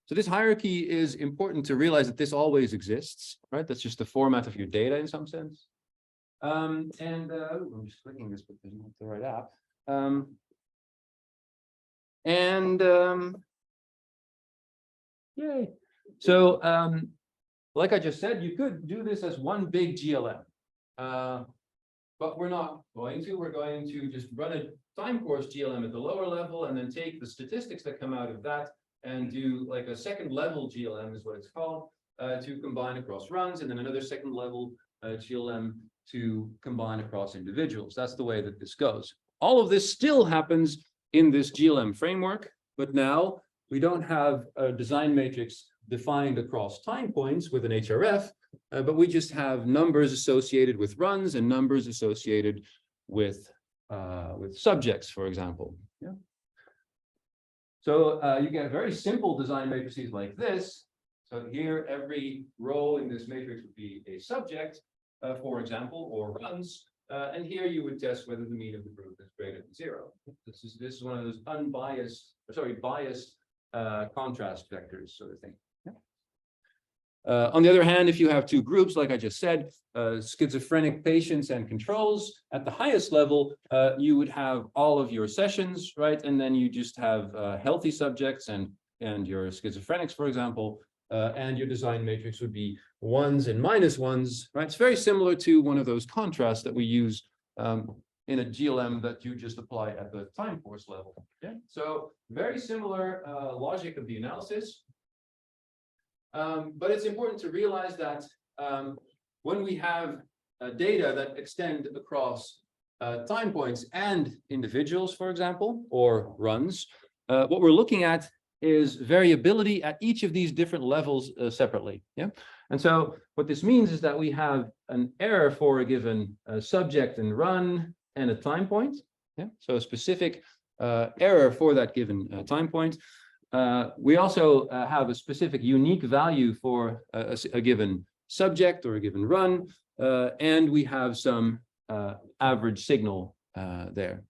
So this hierarchy is important to realize that this always exists, right? That's just the format of your data in some sense. I'm just clicking this, but there's not the right app. Yay. So like I just said, you could do this as one big GLM. But we're not going to. We're going to just run a time course GLM at the lower level and then take the statistics that come out of that and do like a second level GLM is what it's called, to combine across runs, and then another second level GLM to combine across individuals. That's the way that this goes. All of this still happens in this GLM framework, but now we don't have a design matrix defined across time points with an HRF, but we just have numbers associated with runs and numbers associated with subjects, for example. Yeah. So you get very simple design matrices like this. So here, every row in this matrix would be a subject, for example, or runs. And here you would test whether the mean of the group is greater than 0. This is one of those biased contrast vectors sort of thing. On the other hand, if you have two groups, like I just said, schizophrenic patients and controls, at the highest level, you would have all of your sessions, right? And then you just have healthy subjects and your schizophrenics, for example, and your design matrix would be 1s and -1s, right? It's very similar to one of those contrasts that we use in a GLM that you just apply at the time course level. Okay? So very similar logic of the analysis. But it's important to realize that when we have data that extend across time points and individuals, for example, or runs, what we're looking at is variability at each of these different levels separately. Yeah. And so what this means is that we have an error for a given subject and run and a time point. Yeah. So a specific error for that given time point. We also have a specific unique value for a given subject or a given run, and we have some average signal there.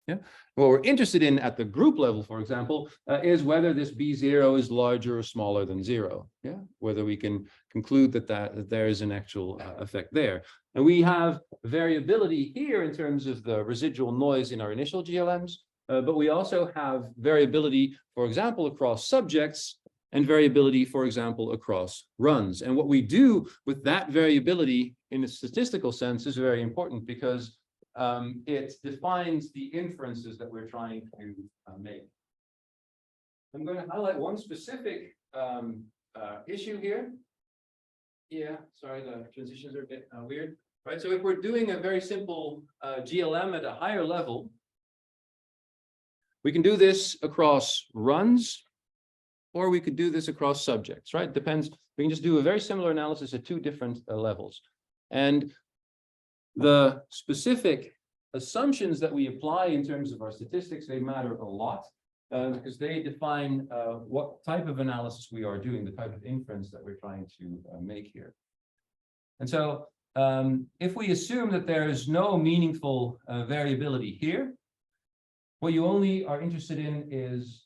Yeah. What we're interested in at the group level, for example, is whether this B0 is larger or smaller than 0. Yeah. Whether we can conclude that there is an actual effect there. And we have variability here in terms of the residual noise in our initial GLMs. But we also have variability, for example, across subjects and variability, for example, across runs. And what we do with that variability in a statistical sense is very important because it defines the inferences that we're trying to make. I'm going to highlight one specific issue here. Yeah, sorry, the transitions are a bit weird. Right, so if we're doing a very simple GLM at a higher level, we can do this across runs, or we could do this across subjects, right? Depends. We can just do a very similar analysis at two different levels. And the specific assumptions that we apply in terms of our statistics, they matter a lot because they define what type of analysis we are doing, the type of inference that we're trying to make here. And so if we assume that there is no meaningful variability here, what you only are interested in is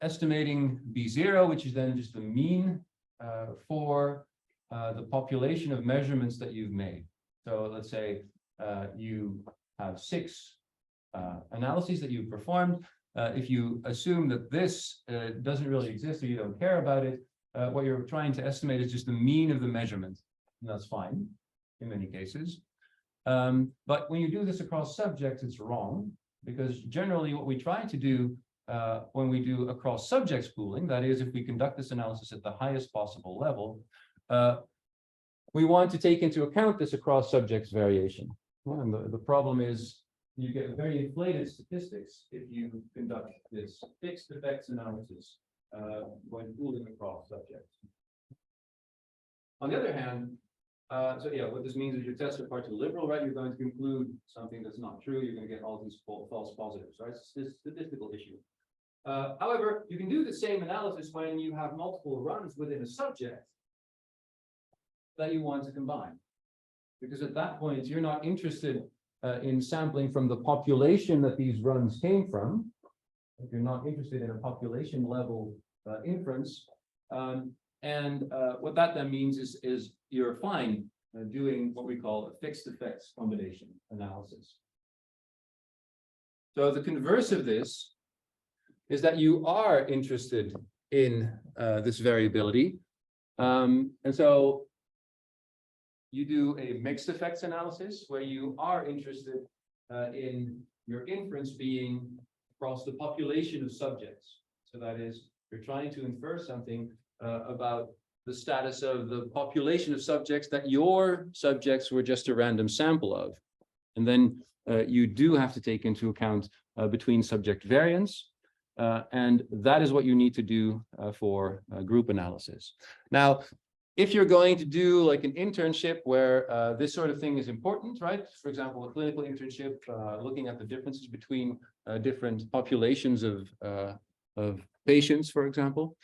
estimating B0, which is then just the mean for the population of measurements that you've made. So let's say you have 6 analyses that you've performed. If you assume that this doesn't really exist or you don't care about it, what you're trying to estimate is just the mean of the measurement. And that's fine in many cases. But when you do this across subjects, it's wrong, because generally what we try to do when we do across subjects pooling, that is, if we conduct this analysis at the highest possible level, we want to take into account this across subjects variation. Well, and the problem is you get very inflated statistics if you conduct this fixed effects analysis when pooling across subjects. On the other hand, so yeah, what this means is your tests are far too liberal, right? You're going to conclude something that's not true. You're going to get all these false positives, right? It's a statistical issue. However, you can do the same analysis when you have multiple runs within a subject that you want to combine. Because at that point, you're not interested in sampling from the population that these runs came from. If you're not interested in a population level inference. What that then means is you're fine doing what we call a fixed effects combination analysis. So the converse of this is that you are interested in this variability. And so you do a mixed effects analysis where you are interested in your inference being across the population of subjects. So that is, you're trying to infer something about the status of the population of subjects that your subjects were just a random sample of. And then you do have to take into account between subject variance. And that is what you need to do for group analysis. Now, if you're going to do like an internship where this sort of thing is important, right? For example, a clinical internship, looking at the differences between different populations of patients, for example,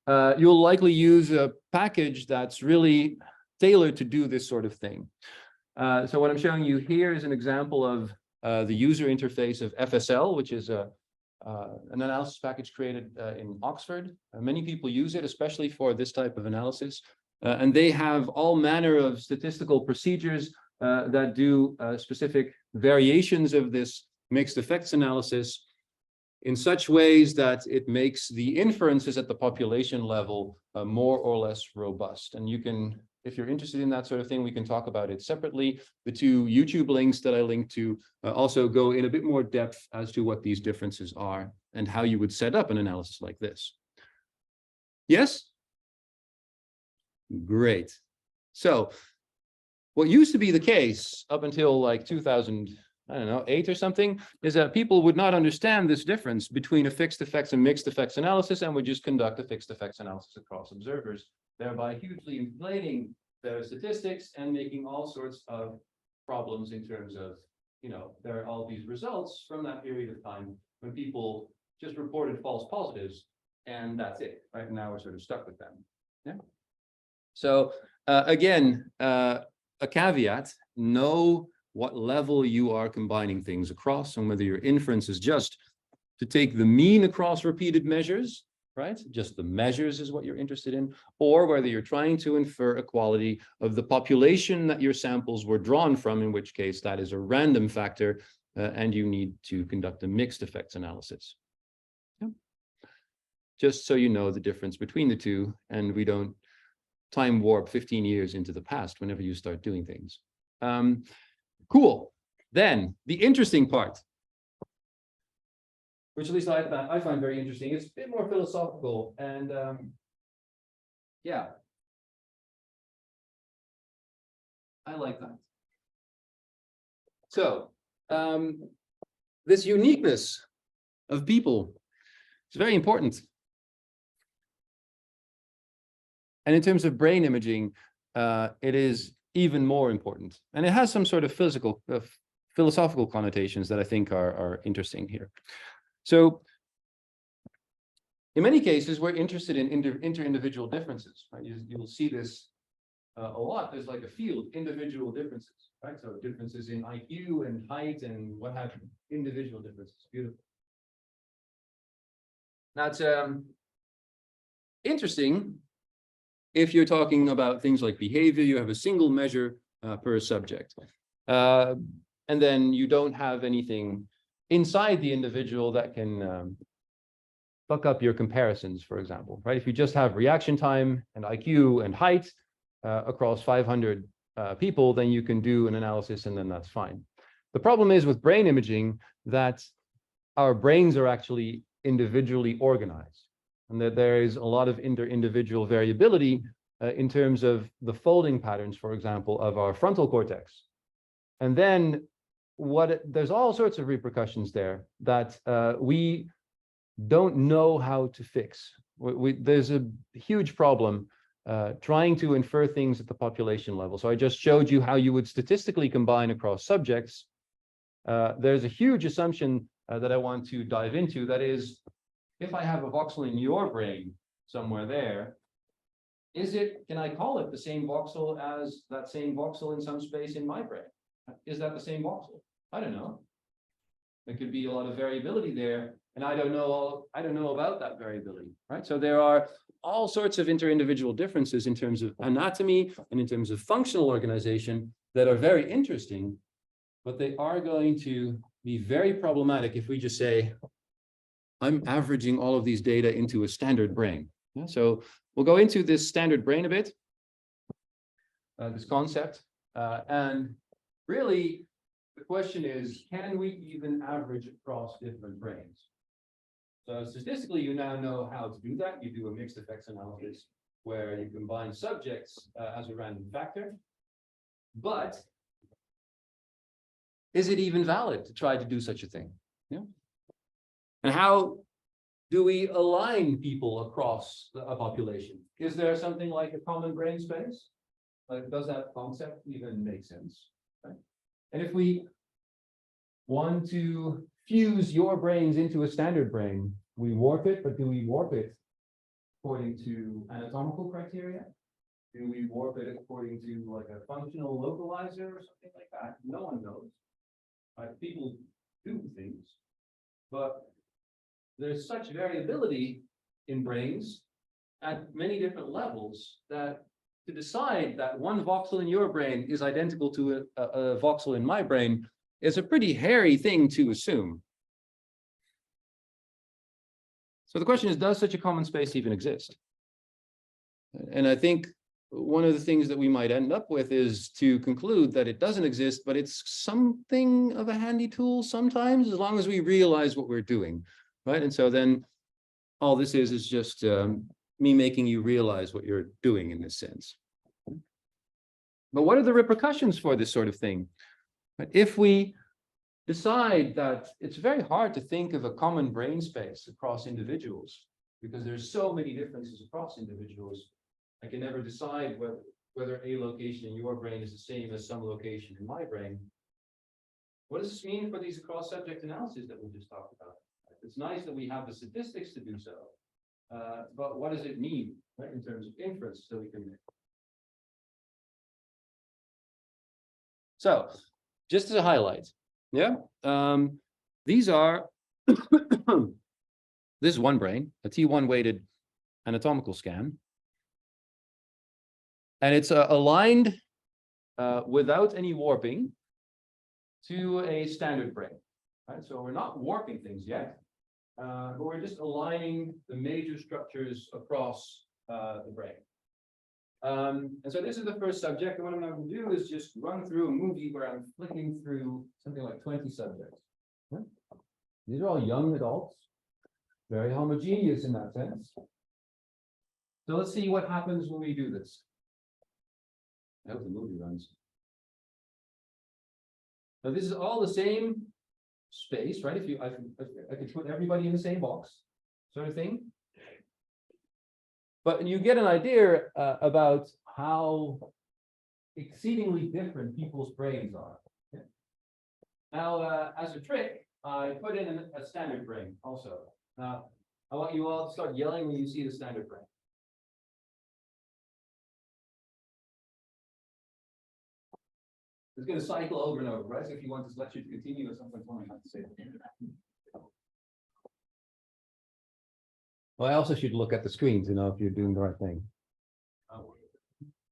you'll likely use a package that's really tailored to do this sort of thing. So what I'm showing you here is an example of the user interface of FSL, which is an analysis package created in Oxford. Many people use it, especially for this type of analysis. And they have all manner of statistical procedures that do specific variations of this mixed effects analysis in such ways that it makes the inferences at the population level more or less robust. And you can, if you're interested in that sort of thing, we can talk about it separately. The 2 YouTube links that I linked to also go in a bit more depth as to what these differences are and how you would set up an analysis like this. Yes? Great. So what used to be the case up until like 2008 or something, is that people would not understand this difference between a fixed effects and mixed effects analysis and would just conduct a fixed effects analysis across observers, thereby hugely inflating their statistics and making all sorts of problems in terms of, you know, there are all these results from that period of time when people just reported false positives and that's it, right? Now we're sort of stuck with them. Yeah. So again, a caveat, know what level you are combining things across and whether your inference is just to take the mean across repeated measures, right? Just the measures is what you're interested in, or whether you're trying to infer a quality of the population that your samples were drawn from, in which case that is a random factor and you need to conduct a mixed effects analysis. Yeah. Just so you know the difference between the two and we don't time warp 15 years into the past whenever you start doing things. Cool. Then the interesting part, which at least I find very interesting, it's a bit more philosophical and yeah, I like that. So this uniqueness of people is very important. And in terms of brain imaging, it is even more important. And it has some sort of philosophical connotations that I think are interesting here. So in many cases, we're interested in inter-individual differences, right? You'll see this a lot. There's like a field, individual differences, right? So differences in IQ and height and what have you, individual differences. Beautiful. That's interesting. If you're talking about things like behavior, you have a single measure per subject. And then you don't have anything inside the individual that can fuck up your comparisons, for example, right? If you just have reaction time and IQ and height across 500 people, then you can do an analysis and then that's fine. The problem is with brain imaging that our brains are actually individually organized and that there is a lot of inter-individual variability in terms of the folding patterns, for example, of our frontal cortex. And then there's all sorts of repercussions there that we don't know how to fix. There's a huge problem trying to infer things at the population level. So I just showed you how you would statistically combine across subjects. There's a huge assumption that I want to dive into. That is, if I have a voxel in your brain somewhere there, can I call it the same voxel as that same voxel in some space in my brain? Is that the same voxel? I don't know. There could be a lot of variability there, and I don't know about that variability, right? So there are all sorts of inter-individual differences in terms of anatomy and in terms of functional organization that are very interesting, but they are going to be very problematic if we just say, I'm averaging all of these data into a standard brain. Yeah, so we'll go into this standard brain a bit, this concept, and really, the question is, can we even average across different brains? So statistically, you now know how to do that. You do a mixed effects analysis where you combine subjects as a random factor. But is it even valid to try to do such a thing? Yeah. And how do we align people across a population? Is there something like a common brain space? Does that concept even make sense? Right? And if we want to fuse your brains into a standard brain, we warp it, but do we warp it according to anatomical criteria? Do we warp it according to like a functional localizer or something like that? No one knows. Right? People do things, but there's such variability in brains at many different levels that to decide that one voxel in your brain is identical to a voxel in my brain is a pretty hairy thing to assume. So the question is, does such a common space even exist? And I think one of the things that we might end up with is to conclude that it doesn't exist, but it's something of a handy tool sometimes, as long as we realize what we're doing, right? And so then all this is just me making you realize what you're doing in this sense. But what are the repercussions for this sort of thing? But if we decide that it's very hard to think of a common brain space across individuals, because there's so many differences across individuals, I can never decide whether a location in your brain is the same as some location in my brain. What does this mean for these cross-subject analyses that we just talked about? It's nice that we have the statistics to do so, but what does it mean, right, in terms of inference that we can make? So, just as a highlight, yeah, these are, this is one brain, a T1 weighted anatomical scan. And it's aligned without any warping to a standard brain, right? So we're not warping things yet, but we're just aligning the major structures across the brain. And so this is the first subject. And what I'm going to do is just run through a movie where I'm flicking through something like 20 subjects. Yeah? These are all young adults, very homogeneous in that sense. So let's see what happens when we do this. I hope the movie runs. So this is all the same space, right? I could put everybody in the same box, sort of thing. But you get an idea about how exceedingly different people's brains are. Okay? Now, as a trick, I put in a standard brain also. Now, I want you all to start yelling when you see the standard brain. It's going to cycle over and over, right? So if you want this lecture to continue at some point, I have to say that. Well, I also should look at the screen to know if you're doing the right thing.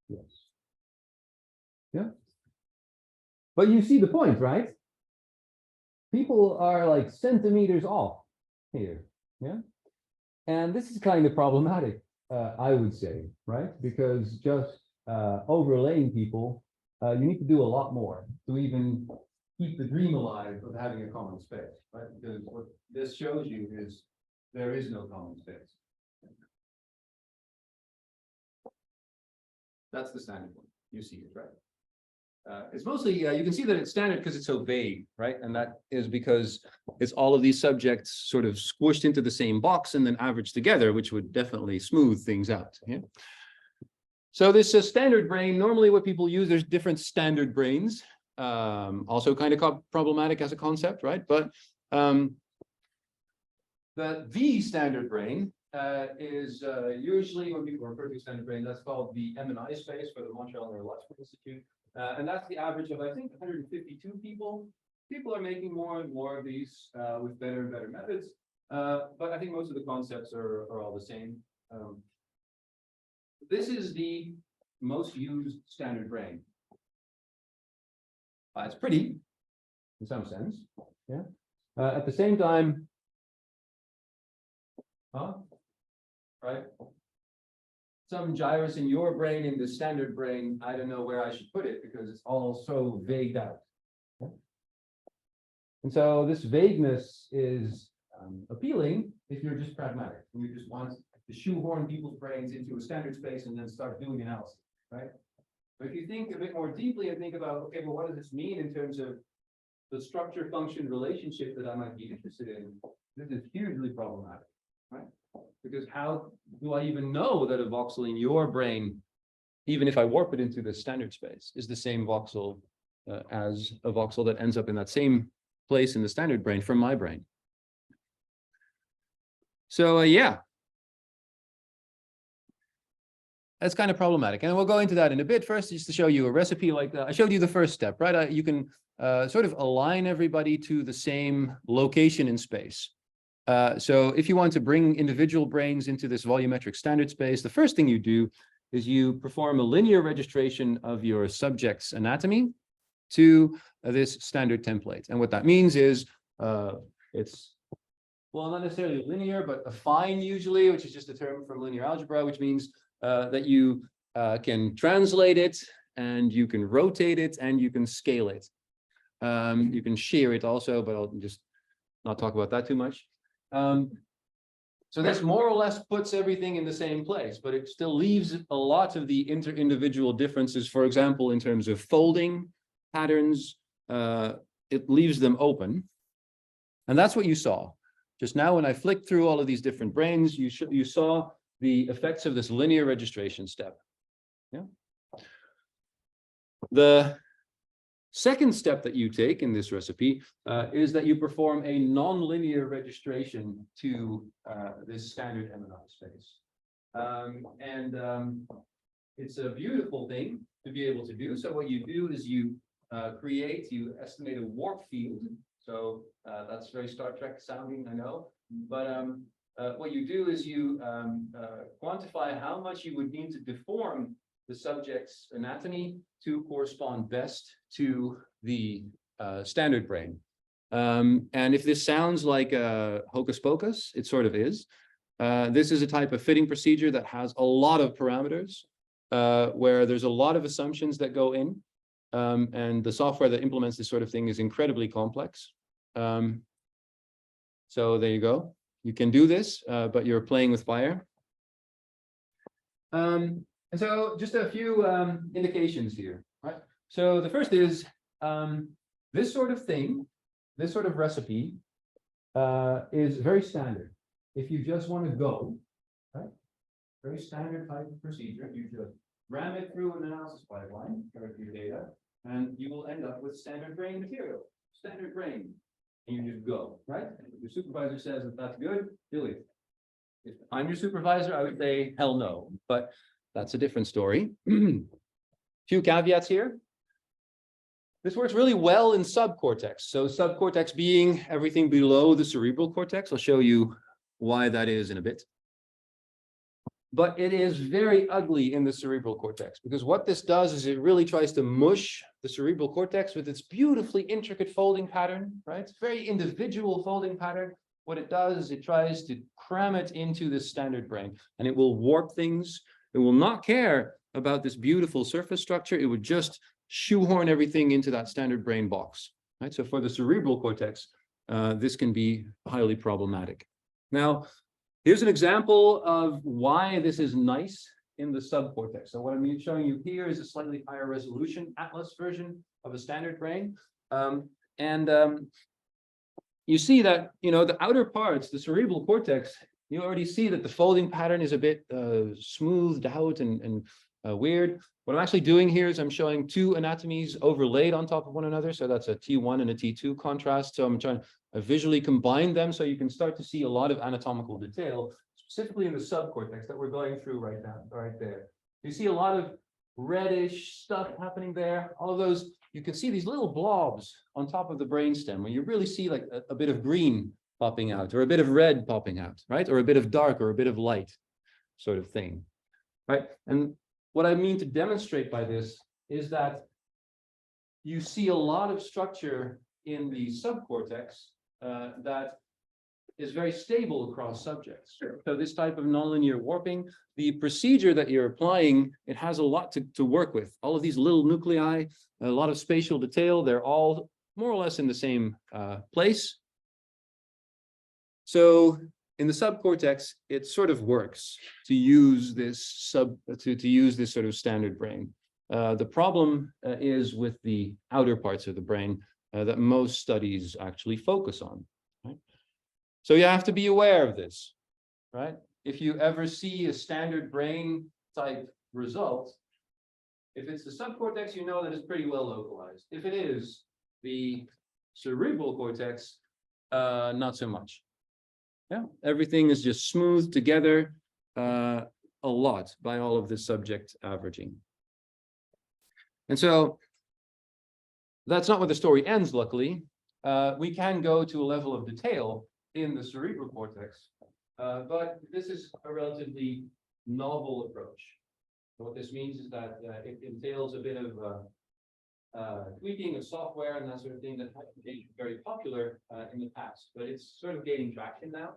Yes. Yeah. But you see the point, right? People are like centimeters off here. Yeah. And this is kind of problematic, I would say, right? Because just overlaying people, you need to do a lot more to even keep the dream alive of having a common space, right? Because what this shows you is there is no common space. That's the standard one. You see it, right? It's mostly, you can see that it's standard because it's so vague, right? And that is because it's all of these subjects sort of squished into the same box and then averaged together, which would definitely smooth things out. Yeah. So this standard brain, normally what people use, there's different standard brains, also kind of problematic as a concept, right? But the standard brain is usually when people refer to standard brain, that's called the M&I space for the Montreal Neurological Institute. And that's the average of, I think, 152 people. People are making more and more of these with better and better methods. But I think most of the concepts are all the same. This is the most used standard brain. It's pretty, in some sense. Yeah. At the same time, right? Some gyrus in your brain, in the standard brain, I don't know where I should put it because it's all so vagued out. Yeah. And so this vagueness is appealing if you're just pragmatic and you just want to shoehorn people's brains into a standard space and then start doing analysis, right? But if you think a bit more deeply and think about, okay, well, what does this mean in terms of the structure function relationship that I might be interested in? This is hugely problematic, right? Because how do I even know that a voxel in your brain, even if I warp it into the standard space, is the same voxel as a voxel that ends up in that same place in the standard brain from my brain? So yeah, that's kind of problematic. And we'll go into that in a bit. First, just to show you a recipe like that. I showed you the first step, right? You can sort of align everybody to the same location in space. So if you want to bring individual brains into this volumetric standard space, the first thing you do is you perform a linear registration of your subject's anatomy to this standard template. And what that means is it's, well, not necessarily linear, but affine usually, which is just a term from linear algebra, which means that you can translate it and you can rotate it and you can scale it. You can shear it also, but I'll just not talk about that too much. So this more or less puts everything in the same place, but it still leaves a lot of the inter-individual differences, for example, in terms of folding patterns, it leaves them open. And that's what you saw. Just now, when I flicked through all of these different brains, you saw the effects of this linear registration step. Yeah. The second step that you take in this recipe is that you perform a non-linear registration to this standard M&I space. It's a beautiful thing to be able to do. So what you do is you estimate a warp field. So that's very Star Trek sounding, I know. But what you do is you quantify how much you would need to deform the subject's anatomy to correspond best to the standard brain. And if this sounds like a hocus pocus, it sort of is. This is a type of fitting procedure that has a lot of parameters, where there's a lot of assumptions that go in. And the software that implements this sort of thing is incredibly complex. So there you go. You can do this, but you're playing with fire. And so just a few indications here, right? So the first is this sort of thing, this sort of recipe is very standard. If you just want to go, right? Very standard type of procedure. You just ram it through an analysis pipeline, correct your data, and you will end up with standard brain material, standard brain. And you just go, right? If your supervisor says that that's good, do it. If I'm your supervisor, I would say, hell no, but that's a different story. Few caveats here. This works really well in subcortex. So subcortex being everything below the cerebral cortex. I'll show you why that is in a bit. But it is very ugly in the cerebral cortex, because what this does is it really tries to mush the cerebral cortex with its beautifully intricate folding pattern, right? It's a very individual folding pattern. What it does is it tries to cram it into this standard brain, and it will warp things. It will not care about this beautiful surface structure. It would just shoehorn everything into that standard brain box, right? So for the cerebral cortex, this can be highly problematic. Now, here's an example of why this is nice in the subcortex. So what I'm showing you here is a slightly higher resolution atlas version of a standard brain. You see that, the outer parts, the cerebral cortex, you already see that the folding pattern is a bit smoothed out and weird. What I'm actually doing here is I'm showing two anatomies overlaid on top of one another. So that's a T1 and a T2 contrast. So I'm trying to visually combine them so you can start to see a lot of anatomical detail, specifically in the subcortex that we're going through right now, right there. You see a lot of reddish stuff happening there. All of those, you can see these little blobs on top of the brainstem where you really see like a bit of green popping out, or a bit of red popping out, right? Or a bit of dark or a bit of light sort of thing, right? And what I mean to demonstrate by this is that you see a lot of structure in the subcortex that is very stable across subjects. So this type of nonlinear warping, the procedure that you're applying, it has a lot to work with. All of these little nuclei, a lot of spatial detail, they're all more or less in the same place. So in the subcortex, it sort of works to use this to use this sort of standard brain. The problem is with the outer parts of the brain that most studies actually focus on. Right? So you have to be aware of this, right? If you ever see a standard brain type result, if it's the subcortex, you know that it's pretty well localized. If it is the cerebral cortex, not so much. Yeah, everything is just smoothed together a lot by all of this subject averaging. And so that's not where the story ends, luckily. We can go to a level of detail in the cerebral cortex, but this is a relatively novel approach. What this means is that it entails a bit of tweaking of software and that sort of thing that has been very popular in the past, but it's sort of gaining traction now.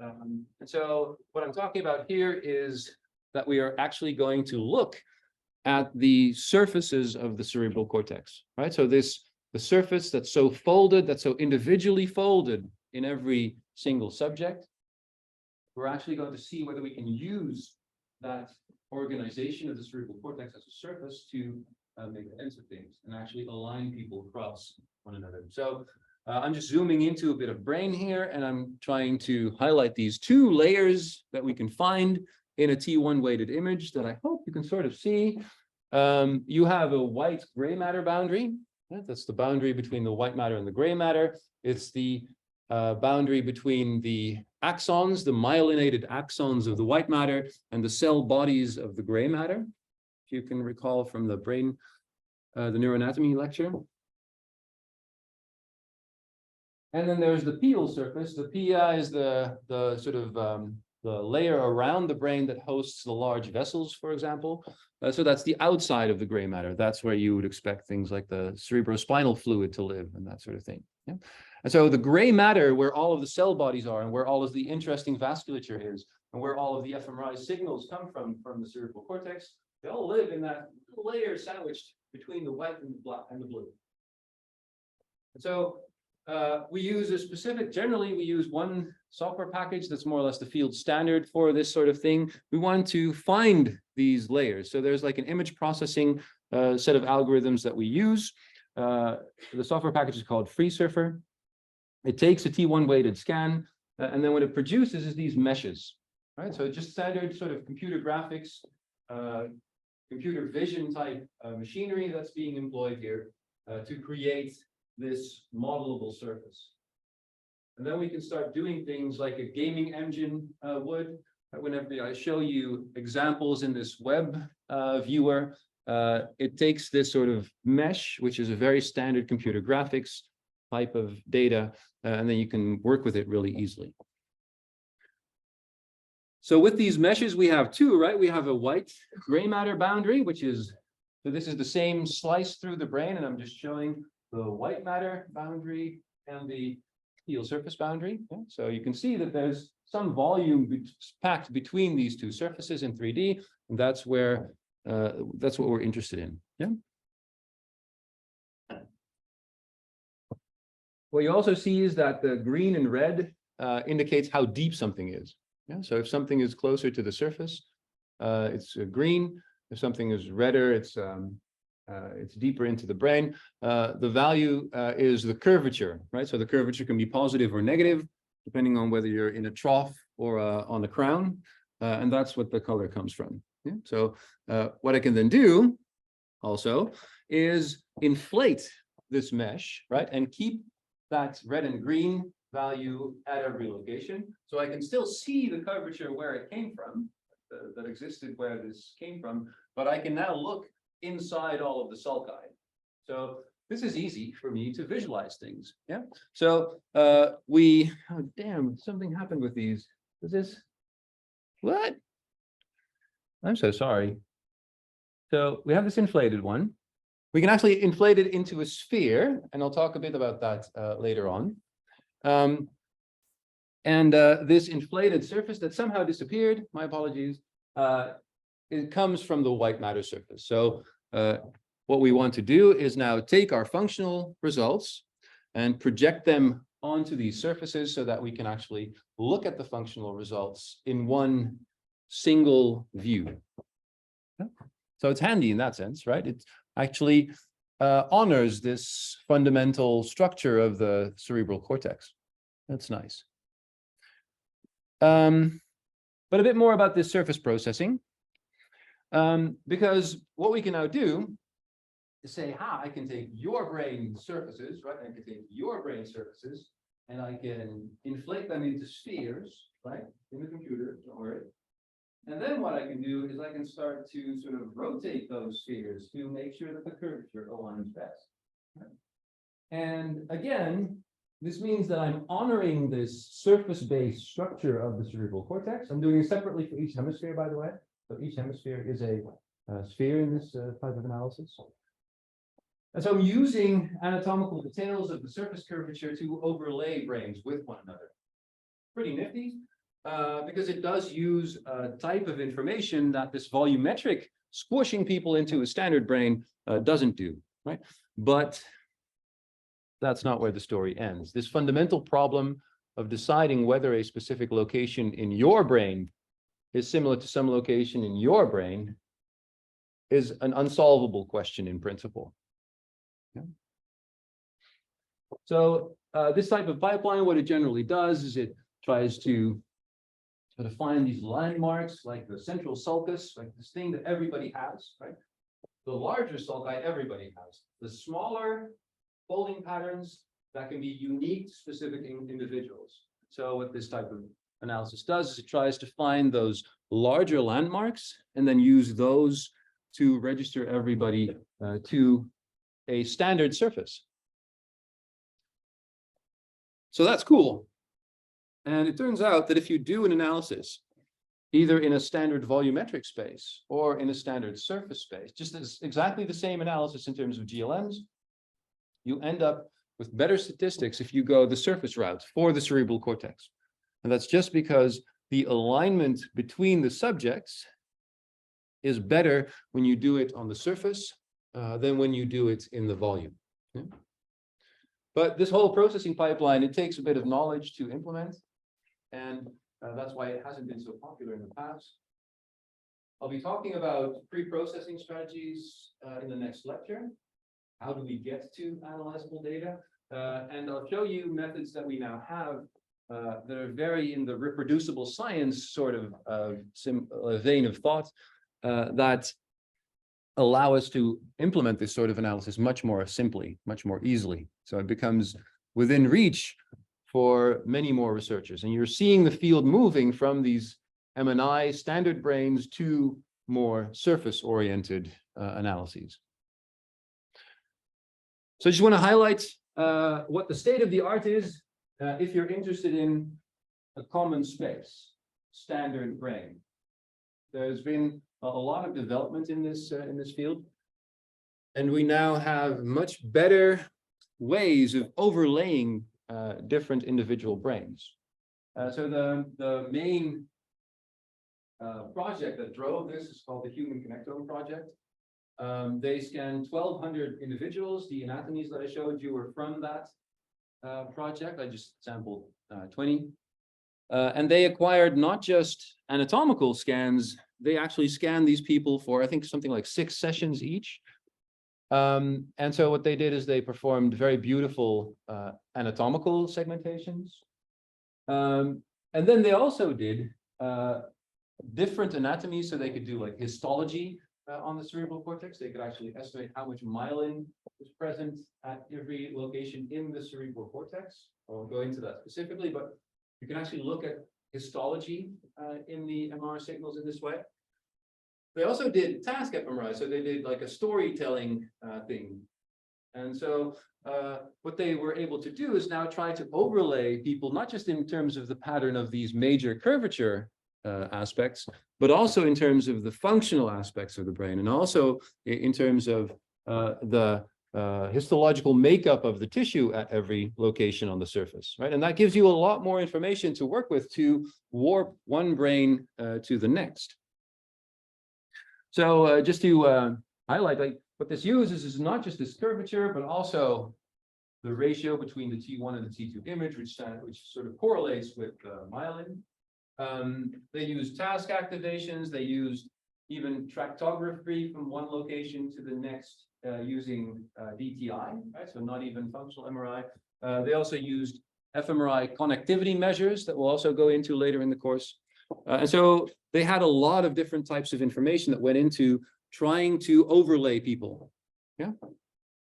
And so what I'm talking about here is that we are actually going to look at the surfaces of the cerebral cortex, right? So the surface that's so folded, that's so individually folded in every single subject, we're actually going to see whether we can use that organization of the cerebral cortex as a surface to make sense of things and actually align people across one another. So I'm just zooming into a bit of brain here, and I'm trying to highlight these two layers that we can find in a T1 weighted image that I hope you can sort of see. You have a white gray matter boundary. That's the boundary between the white matter and the gray matter. It's the boundary between the axons, the myelinated axons of the white matter, and the cell bodies of the gray matter. If you can recall from the brain, the neuroanatomy lecture. And then there's the pial surface. The pia is the sort of the layer around the brain that hosts the large vessels, for example. So that's the outside of the gray matter. That's where you would expect things like the cerebrospinal fluid to live and that sort of thing. Yeah? And so the gray matter, where all of the cell bodies are and where all of the interesting vasculature is and where all of the fMRI signals come from the cerebral cortex, they all live in that layer sandwiched between the white and the black and the blue. And so we use a specific, generally we use one software package that's more or less the field standard for this sort of thing. We want to find these layers. So there's like an image processing set of algorithms that we use. The software package is called FreeSurfer. It takes a T1 weighted scan, and then what it produces is these meshes, right? So just standard sort of computer graphics, computer vision type machinery that's being employed here to create this modelable surface. And then we can start doing things like a gaming engine would. Whenever I show you examples in this web viewer, it takes this sort of mesh, which is a very standard computer graphics type of data, and then you can work with it really easily. So with these meshes, we have two, right? We have a white gray matter boundary, which is, so this is the same slice through the brain, and I'm just showing the white matter boundary and the field surface boundary. Yeah, so you can see that there's some volume packed between these two surfaces in 3D, and that's where that's what we're interested in. Yeah. What you also see is that the green and red indicates how deep something is. Yeah. So if something is closer to the surface, it's green. If something is redder, it's deeper into the brain. The value is the curvature, right? So the curvature can be positive or negative, depending on whether you're in a trough or on the crown. And that's what the color comes from. Yeah? So what I can then do also is inflate this mesh, right? And keep that red and green value at every location. So I can still see the curvature where it came from, that existed where this came from, but I can now look inside all of the sulci. So this is easy for me to visualize things. Yeah. So oh damn, something happened with these. Is this what? I'm so sorry. So we have this inflated one. We can actually inflate it into a sphere, and I'll talk a bit about that later on. This inflated surface that somehow disappeared, my apologies, it comes from the white matter surface. So what we want to do is now take our functional results and project them onto these surfaces so that we can actually look at the functional results in one single view. So it's handy in that sense, right? It actually honors this fundamental structure of the cerebral cortex. That's nice. But a bit more about this surface processing. Because what we can now do is say, I can take your brain surfaces, right? I can take your brain surfaces and I can inflate them into spheres, right? In the computer, don't worry. And then what I can do is I can start to sort of rotate those spheres to make sure that the curvature aligns best. Right? And again, this means that I'm honoring this surface-based structure of the cerebral cortex. I'm doing it separately for each hemisphere, by the way. So each hemisphere is a sphere in this type of analysis. And so I'm using anatomical details of the surface curvature to overlay brains with one another. Pretty nifty, because it does use a type of information that this volumetric squishing people into a standard brain doesn't do, right? But that's not where the story ends. This fundamental problem of deciding whether a specific location in your brain is similar to some location in your brain is an unsolvable question in principle. Yeah. So this type of pipeline, what it generally does is it tries to sort of find these landmarks like the central sulcus, like this thing that everybody has, right? The larger sulci everybody has. The smaller folding patterns that can be unique to specific individuals. So what this type of analysis does is it tries to find those larger landmarks and then use those to register everybody to a standard surface. So that's cool. And it turns out that if you do an analysis, either in a standard volumetric space or in a standard surface space, just as exactly the same analysis in terms of GLMs, you end up with better statistics if you go the surface route for the cerebral cortex. And that's just because the alignment between the subjects is better when you do it on the surface than when you do it in the volume. Yeah? But this whole processing pipeline, it takes a bit of knowledge to implement. And that's why it hasn't been so popular in the past. I'll be talking about pre-processing strategies in the next lecture. How do we get to analyzable data? And I'll show you methods that we now have that are very in the reproducible science sort of vein of thought that allow us to implement this sort of analysis much more simply, much more easily. So it becomes within reach for many more researchers. And you're seeing the field moving from these MNI standard brains to more surface-oriented analyses. So I just want to highlight what the state of the art is if you're interested in a common space, standard brain. There's been a lot of development in this field, and we now have much better ways of overlaying different individual brains. So the main project that drove this is called the Human Connectome Project. They scanned 1,200 individuals. The anatomies that I showed you were from that project. I just sampled 20. And they acquired not just anatomical scans, they actually scanned these people for, I think, something like 6 sessions each. And so what they did is they performed very beautiful anatomical segmentations. And then they also did different anatomies, so they could do like histology on the cerebral cortex. They could actually estimate how much myelin is present at every location in the cerebral cortex. I won't go into that specifically, but you can actually look at histology in the MR signals in this way. They also did task fMRI, so they did like a storytelling thing. And so what they were able to do is now try to overlay people, not just in terms of the pattern of these major curvature aspects, but also in terms of the functional aspects of the brain, and also in terms of the histological makeup of the tissue at every location on the surface, right? And that gives you a lot more information to work with to warp one brain to the next. So just to highlight, like what this uses is not just this curvature, but also the ratio between the T1 and the T2 image, which sort of correlates with myelin. They use task activations. They used even tractography from one location to the next using DTI, right? So not even functional MRI. They also used fMRI connectivity measures that we'll also go into later in the course. And so they had a lot of different types of information that went into trying to overlay people. Yeah.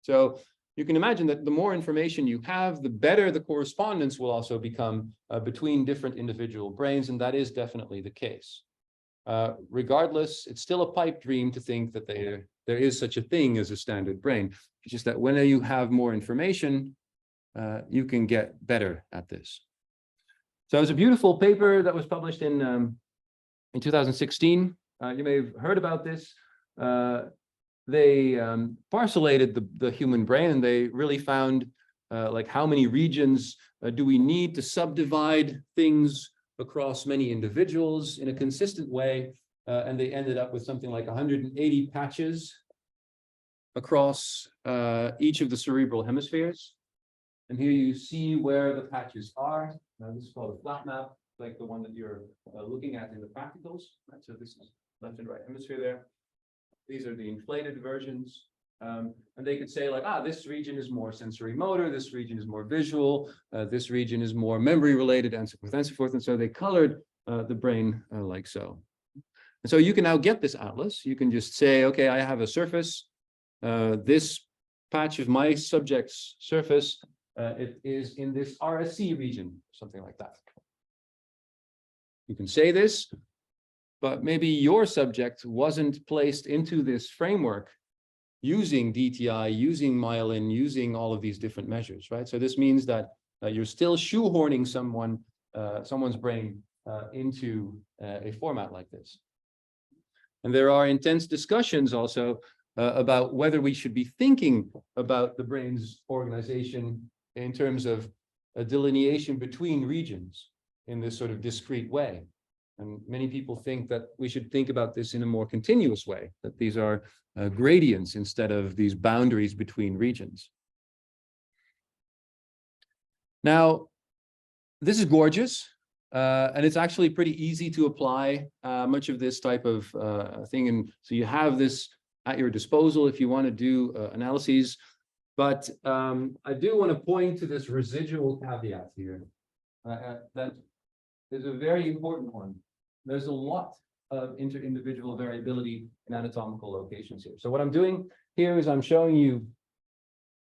So you can imagine that the more information you have, the better the correspondence will also become between different individual brains, and that is definitely the case. Regardless, it's still a pipe dream to think that there is such a thing as a standard brain. It's just that when you have more information, you can get better at this. So it's a beautiful paper that was published in 2016. You may have heard about this. They parcellated the human brain, and they really found like how many regions do we need to subdivide things across many individuals in a consistent way. And they ended up with something like 180 patches across each of the cerebral hemispheres. And here you see where the patches are. This is called a flat map, like the one that you're looking at in the practicals. Right? So this is left and right hemisphere there. These are the inflated versions. And they could say like, this region is more sensory motor, this region is more visual, this region is more memory related, and so forth and so forth. And so they colored the brain like so. And so you can now get this atlas. You can just say, okay, I have a surface. This patch of my subject's surface, it is in this RSC region, something like that. You can say this, but maybe your subject wasn't placed into this framework using DTI, using myelin, using all of these different measures, right? So this means that you're still shoehorning someone's brain into a format like this. And there are intense discussions also about whether we should be thinking about the brain's organization in terms of a delineation between regions in this sort of discrete way. And many people think that we should think about this in a more continuous way, that these are gradients instead of these boundaries between regions. Now, this is gorgeous, and it's actually pretty easy to apply much of this type of thing. And so you have this at your disposal if you want to do analyses. But I do want to point to this residual caveat here. That is a very important one. There's a lot of inter-individual variability in anatomical locations here. So what I'm doing here is I'm showing you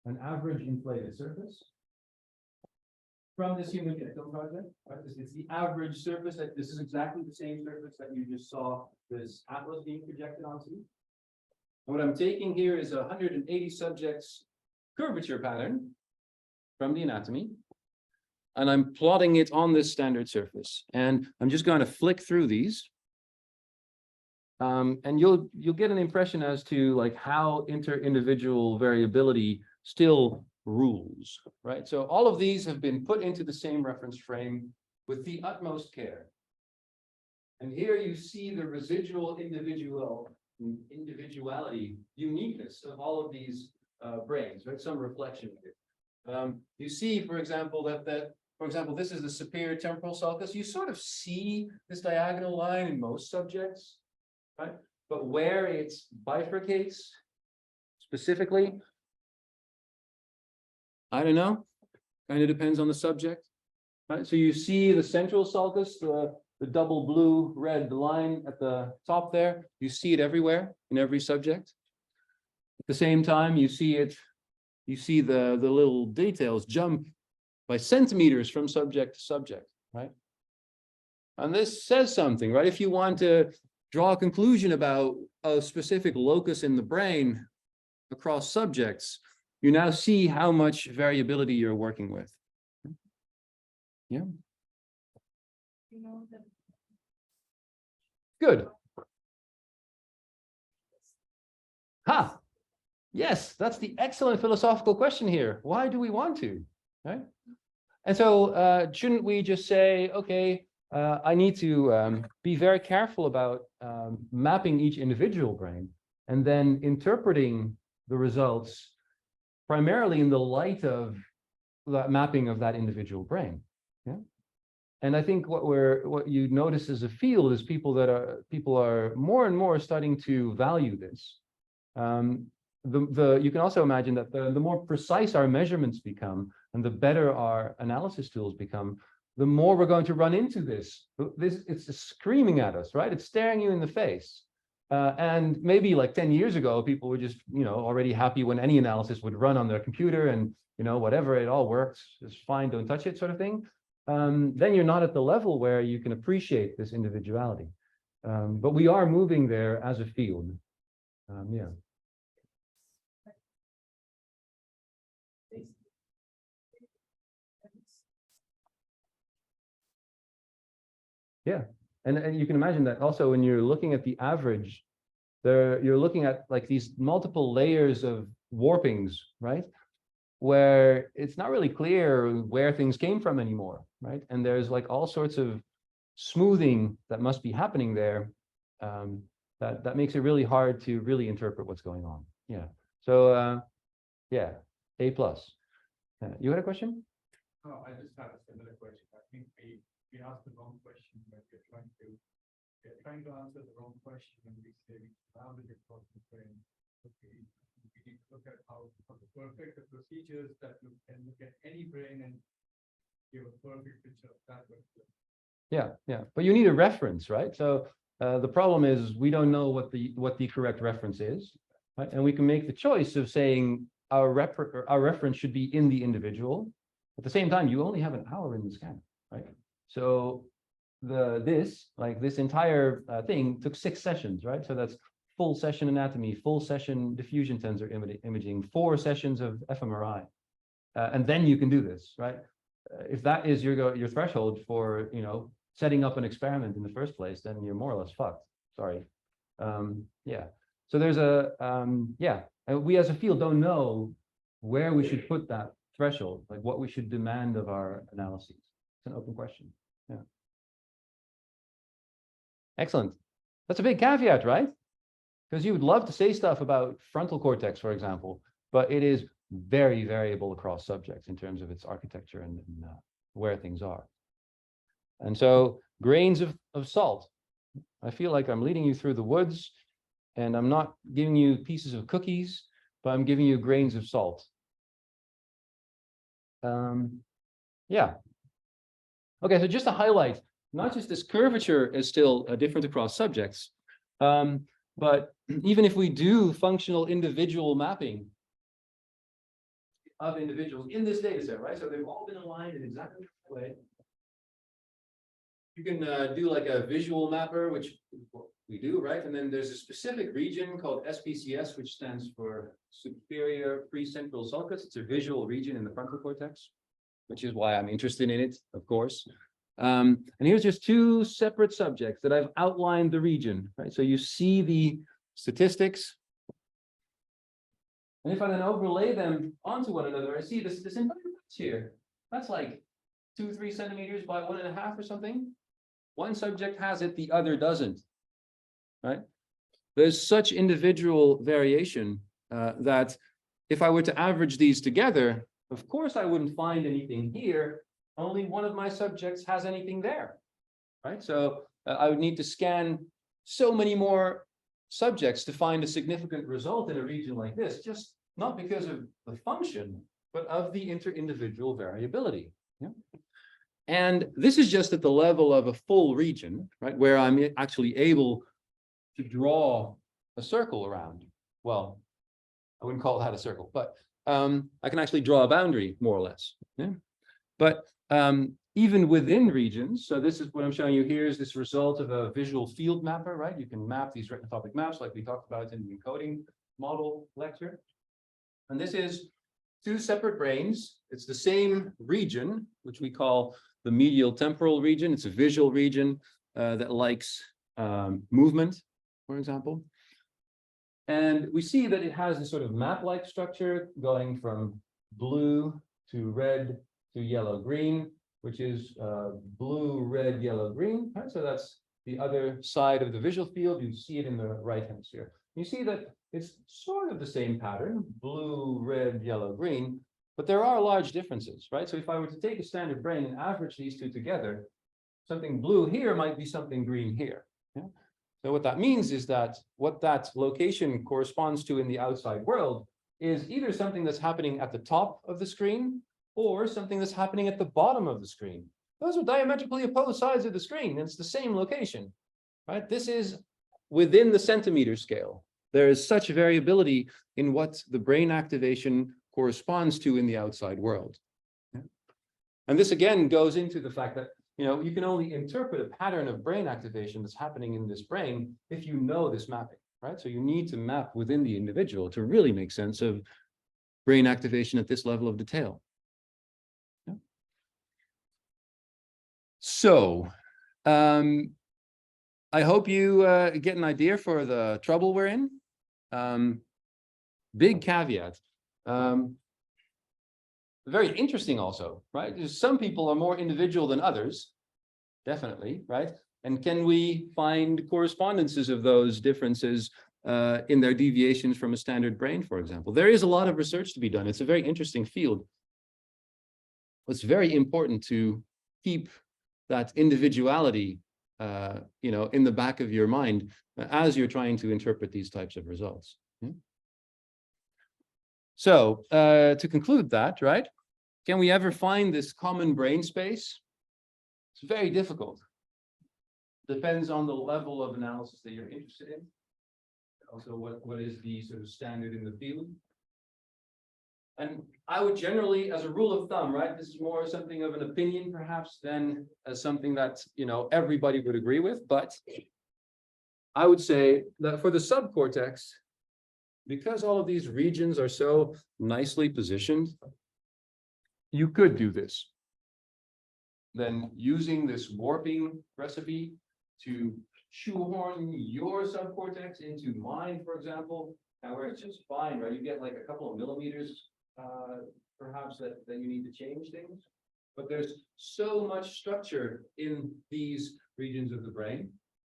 an average inflated surface from this Human Connectome project. Right? It's the average surface. This is exactly the same surface that you just saw this atlas being projected onto. What I'm taking here is a 180 subjects curvature pattern from the anatomy. And I'm plotting it on this standard surface. And I'm just going to flick through these. And you'll get an impression as to like how inter-individual variability still rules, right? So all of these have been put into the same reference frame with the utmost care. And here you see the residual individuality, uniqueness of all of these brains, right? Some reflection here. You see, for example, this is the superior temporal sulcus. You sort of see this diagonal line in most subjects, right? But where it bifurcates specifically, I don't know. Kind of depends on the subject, right? So you see the central sulcus, the double blue red line at the top there. You see it everywhere in every subject. At the same time, you see the little details jump by centimeters from subject to subject, right? And this says something, right? If you want to draw a conclusion about a specific locus in the brain across subjects, you now see how much variability you're working with. Yeah. You know, that Good. Ha! Yes, that's the excellent philosophical question here. Why do we want to? Right? And so shouldn't we just say, okay, I need to be very careful about mapping each individual brain and then interpreting the results primarily in the light of that mapping of that individual brain. Yeah. And I think what you notice as a field is people are more and more starting to value this. You can also imagine that the more precise our measurements become and the better our analysis tools become, the more we're going to run into this. It's just screaming at us, right? It's staring you in the face. And maybe like 10 years ago, people were just, already happy when any analysis would run on their computer and, whatever, it all works, it's fine, don't touch it sort of thing. Then you're not at the level where you can appreciate this individuality. But we are moving there as a field. Yeah. Yeah. And you can imagine that also when you're looking at the average, you're looking at like these multiple layers of warpings, right? Where it's not really clear where things came from anymore, right? And there's like all sorts of smoothing that must be happening there that makes it really hard to really interpret what's going on. Yeah. So yeah, A+. You had a question? No, I just had a similar question. I think we asked the wrong question, but we're trying to answer the wrong question when we say we rounded across the brain. Okay, we need to look at how the perfect procedures that you can look at any brain and give a perfect picture of that. Yeah. But you need a reference, right? So the problem is we don't know what the correct reference is, right? And we can make the choice of saying our reference should be in the individual. At the same time, you only have an hour in the scan, right? So this entire thing took 6 sessions, right? So that's full session anatomy, full session diffusion tensor imaging, 4 sessions of fMRI, and then you can do this, right? If that is your threshold for setting up an experiment in the first place, then you're more or less fucked. Sorry. Yeah. So there's we as a field don't know where we should put that threshold, like what we should demand of our analyses. It's an open question. Yeah. Excellent. That's a big caveat, right? Because you would love to say stuff about frontal cortex, for example, but it is very variable across subjects in terms of its architecture and where things are. And so grains of salt. I feel like I'm leading you through the woods and I'm not giving you pieces of cookies, but I'm giving you grains of salt. Yeah. Okay, so just to highlight, not just this curvature is still different across subjects, but even if we do functional individual mapping of individuals in this data set, right? So they've all been aligned in exactly the way. You can do like a visual mapper, which we do, right? And then there's a specific region called SPCS, which stands for superior precentral sulcus. It's a visual region in the frontal cortex, which is why I'm interested in it, of course. And here's just two separate subjects that I've outlined the region, right? So you see the statistics. And if I then overlay them onto one another, I see this entire patch here. That's like 2-3 centimeters by 1.5 or something. One subject has it, the other doesn't, right? There's such individual variation that if I were to average these together, of course, I wouldn't find anything here. Only one of my subjects has anything there, right? So I would need to scan so many more subjects to find a significant result in a region like this, just not because of the function, but of the inter-individual variability. Yeah? And this is just at the level of a full region, right? Where I'm actually able to draw a circle around. Well, I wouldn't call that a circle, but I can actually draw a boundary more or less. Yeah? But even within regions, so this is what I'm showing you here is this result of a visual field mapper, right? You can map these retinotopic maps like we talked about in the encoding model lecture. And this is two separate brains. It's the same region, which we call the medial temporal region. It's a visual region that likes movement, for example. And we see that it has this sort of map-like structure going from blue to red to yellow green, which is blue, red, yellow, green. Right? So that's the other side of the visual field. You see it in the right hemisphere. You see that it's sort of the same pattern, blue, red, yellow, green, but there are large differences, right? So if I were to take a standard brain and average these two together, something blue here might be something green here. Yeah? So what that means is that what that location corresponds to in the outside world is either something that's happening at the top of the screen or something that's happening at the bottom of the screen. Those are diametrically opposed sides of the screen, and it's the same location, right? This is within the centimeter scale. There is such variability in what the brain activation corresponds to in the outside world. Yeah? And this again goes into the fact that you can only interpret a pattern of brain activation that's happening in this brain if you know this mapping, right? So you need to map within the individual to really make sense of brain activation at this level of detail. Yeah. So, I hope you get an idea for the trouble we're in. Big caveat. Very interesting also, right? Because some people are more individual than others, definitely, right? And can we find correspondences of those differences in their deviations from a standard brain, for example? There is a lot of research to be done. It's a very interesting field. It's very important to keep that individuality, in the back of your mind as you're trying to interpret these types of results. Yeah? So to conclude that, right? Can we ever find this common brain space? It's very difficult. Depends on the level of analysis that you're interested in. Also, what is the sort of standard in the field? And I would generally, as a rule of thumb, right, this is more something of an opinion perhaps than as something that, everybody would agree with, but I would say that for the subcortex, because all of these regions are so nicely positioned, you could do this. Then using this warping recipe to shoehorn your subcortex into mine, for example, and where it's just fine, right? You get like a couple of millimeters, perhaps that you need to change things. But there's so much structure in these regions of the brain,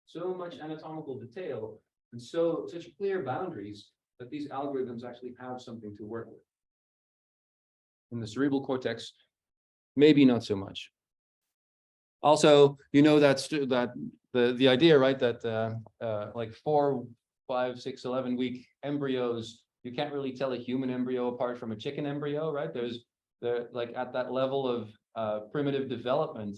so much anatomical detail, and such clear boundaries that these algorithms actually have something to work with. In the cerebral cortex, maybe not so much. Also, that the idea, right, that like 4, 5, 6, 11 week embryos, you can't really tell a human embryo apart from a chicken embryo, right? They're like at that level of primitive development,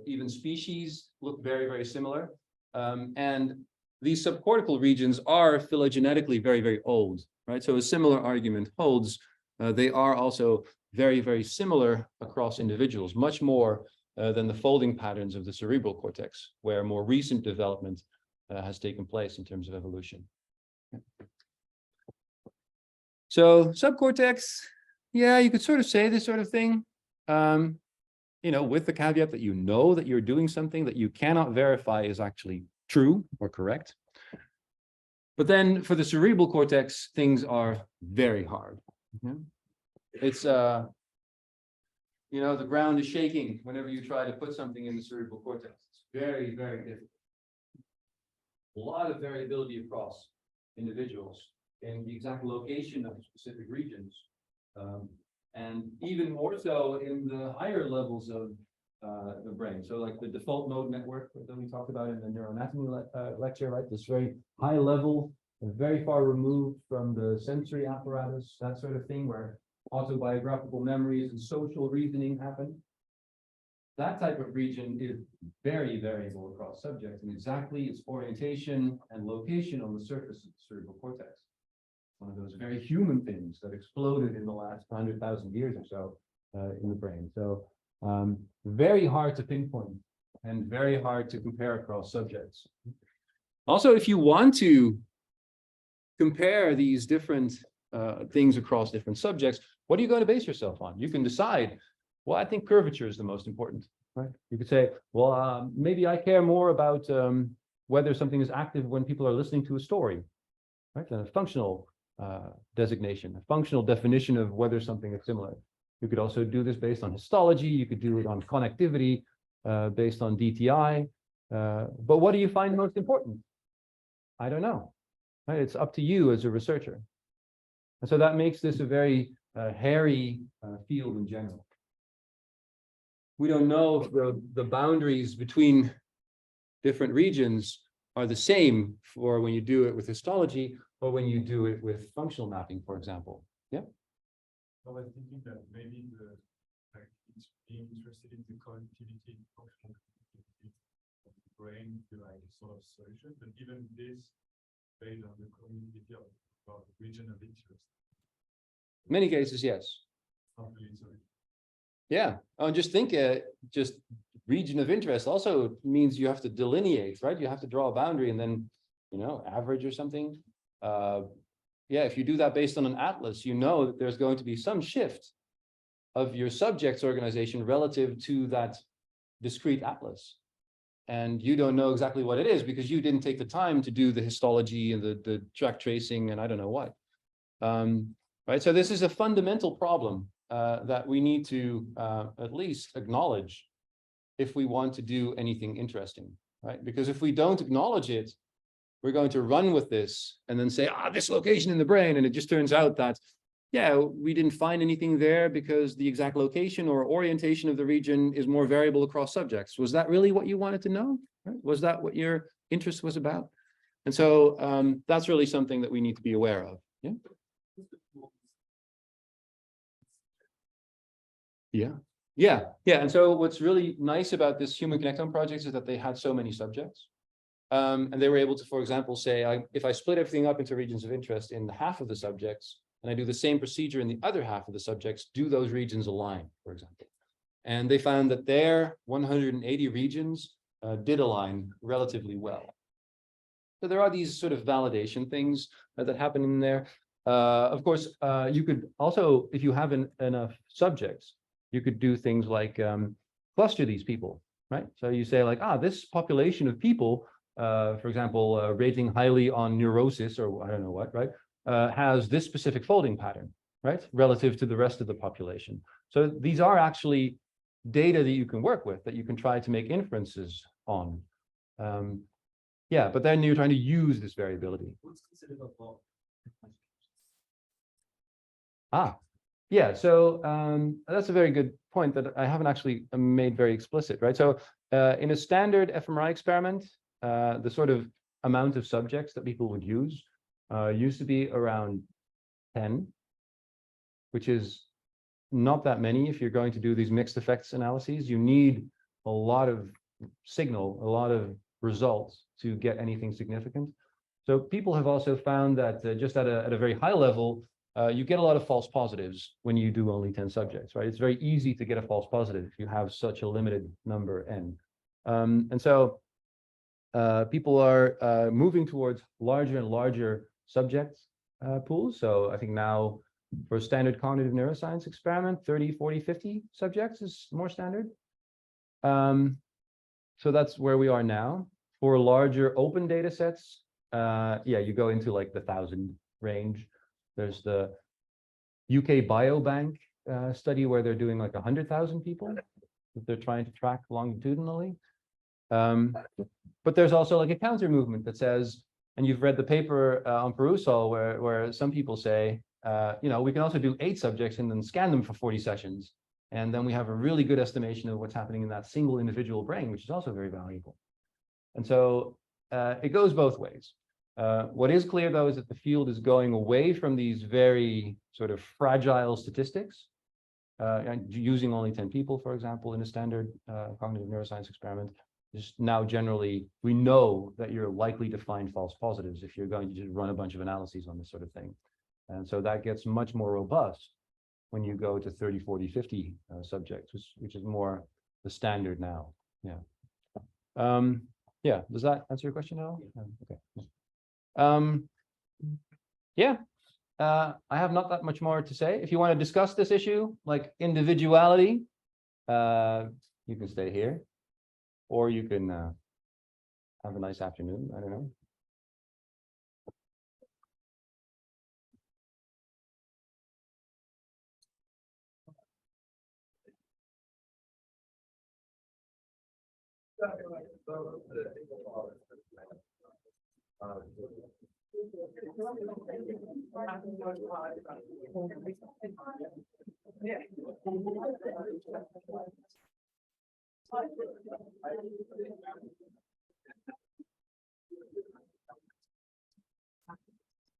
even species look very, very similar. And these subcortical regions are phylogenetically very, very old, right? So a similar argument holds. They are also very, very similar across individuals, much more than the folding patterns of the cerebral cortex, where more recent development has taken place in terms of evolution. So subcortex, yeah, you could sort of say this sort of thing, with the caveat that you know that you're doing something that you cannot verify is actually true or correct. But then for the cerebral cortex, things are very hard. It's, the ground is shaking whenever you try to put something in the cerebral cortex. It's very, very difficult. A lot of variability across individuals in the exact location of specific regions. And even more so in the higher levels of the brain. So like the default mode network that we talked about in the neuroanatomy lecture, right? This very high level, very far removed from the sensory apparatus, that sort of thing, where autobiographical memories and social reasoning happen. That type of region is very variable across subjects and exactly its orientation and location on the surface of the cerebral cortex. One of those very human things that exploded in the last 100,000 years or so in the brain. So very hard to pinpoint and very hard to compare across subjects. Also, if you want to compare these different things across different subjects, what are you going to base yourself on? You can decide, well, I think curvature is the most important, right? You could say, well, maybe I care more about whether something is active when people are listening to a story, right? And a functional designation, a functional definition of whether something is similar. You could also do this based on histology. You could do it on connectivity, based on DTI. But what do you find most important? I don't know. Right? It's up to you as a researcher. And so that makes this a very hairy field in general. We don't know if the boundaries between different regions are the same for when you do it with histology or when you do it with functional mapping, for example. Yeah. I was thinking that maybe it's being interested in the connectivity functional connectivity of the brain to like a sort of solution, but even this based on the community of the region of interest. Many cases, yes. Not really solution. Yeah. Oh, and just think, just region of interest also means you have to delineate, right? You have to draw a boundary and then, average or something. Yeah, if you do that based on an atlas, you know that there's going to be some shift of your subject's organization relative to that discrete atlas. And you don't know exactly what it is because you didn't take the time to do the histology and the track tracing and I don't know what. Right. So this is a fundamental problem that we need to at least acknowledge if we want to do anything interesting, right? Because if we don't acknowledge it, we're going to run with this and then say, this location in the brain. And it just turns out that, yeah, we didn't find anything there because the exact location or orientation of the region is more variable across subjects. Was that really what you wanted to know? Right? Was that what your interest was about? And so that's really something that we need to be aware of. Yeah. Yeah. And so what's really nice about this Human Connectome project is that they had so many subjects. And they were able to, for example, say, if I split everything up into regions of interest in half of the subjects, and I do the same procedure in the other half of the subjects, do those regions align, for example? And they found that their 180 regions did align relatively well. So there are these sort of validation things that happen in there. Of course, you could also, if you have enough subjects, you could do things like cluster these people, right? So you say like, this population of people, for example, rating highly on neurosis or I don't know what, right? Has this specific folding pattern, right? Relative to the rest of the population. So these are actually data that you can work with, that you can try to make inferences on. Yeah, but then you're trying to use this variability. What's considered a bulk? Yeah, so that's a very good point that I haven't actually made very explicit, right? So in a standard fMRI experiment, the sort of amount of subjects that people would use used to be around 10, which is not that many. If you're going to do these mixed effects analyses, you need a lot of signal, a lot of results to get anything significant. So people have also found that just at a very high level, you get a lot of false positives when you do only 10 subjects, right? It's very easy to get a false positive if you have such a limited number n. And so people are moving towards larger and larger subject pools. So I think now for a standard cognitive neuroscience experiment, 30, 40, 50 subjects is more standard. So that's where we are now. For larger open data sets, yeah, you go into like the 1,000 range. There's the UK Biobank study where they're doing like 100,000 people that they're trying to track longitudinally. But there's also like a counter movement that says, and you've read the paper on Perusall where some people say, you know, we can also do 8 subjects and then scan them for 40 sessions. And then we have a really good estimation of what's happening in that single individual brain, which is also very valuable. And so it goes both ways. What is clear, though, is that the field is going away from these very sort of fragile statistics, and using only 10 people, for example, in a standard cognitive neuroscience experiment. Just now, generally, we know that you're likely to find false positives if you're going to just run a bunch of analyses on this sort of thing. And so that gets much more robust when you go to 30, 40, 50 subjects, which is more the standard now. Yeah. Yeah, does that answer your question now? Okay. Yeah, I have not that much more to say. If you want to discuss this issue, like individuality, you can stay here, or you can have a nice afternoon. I don't know. Yeah.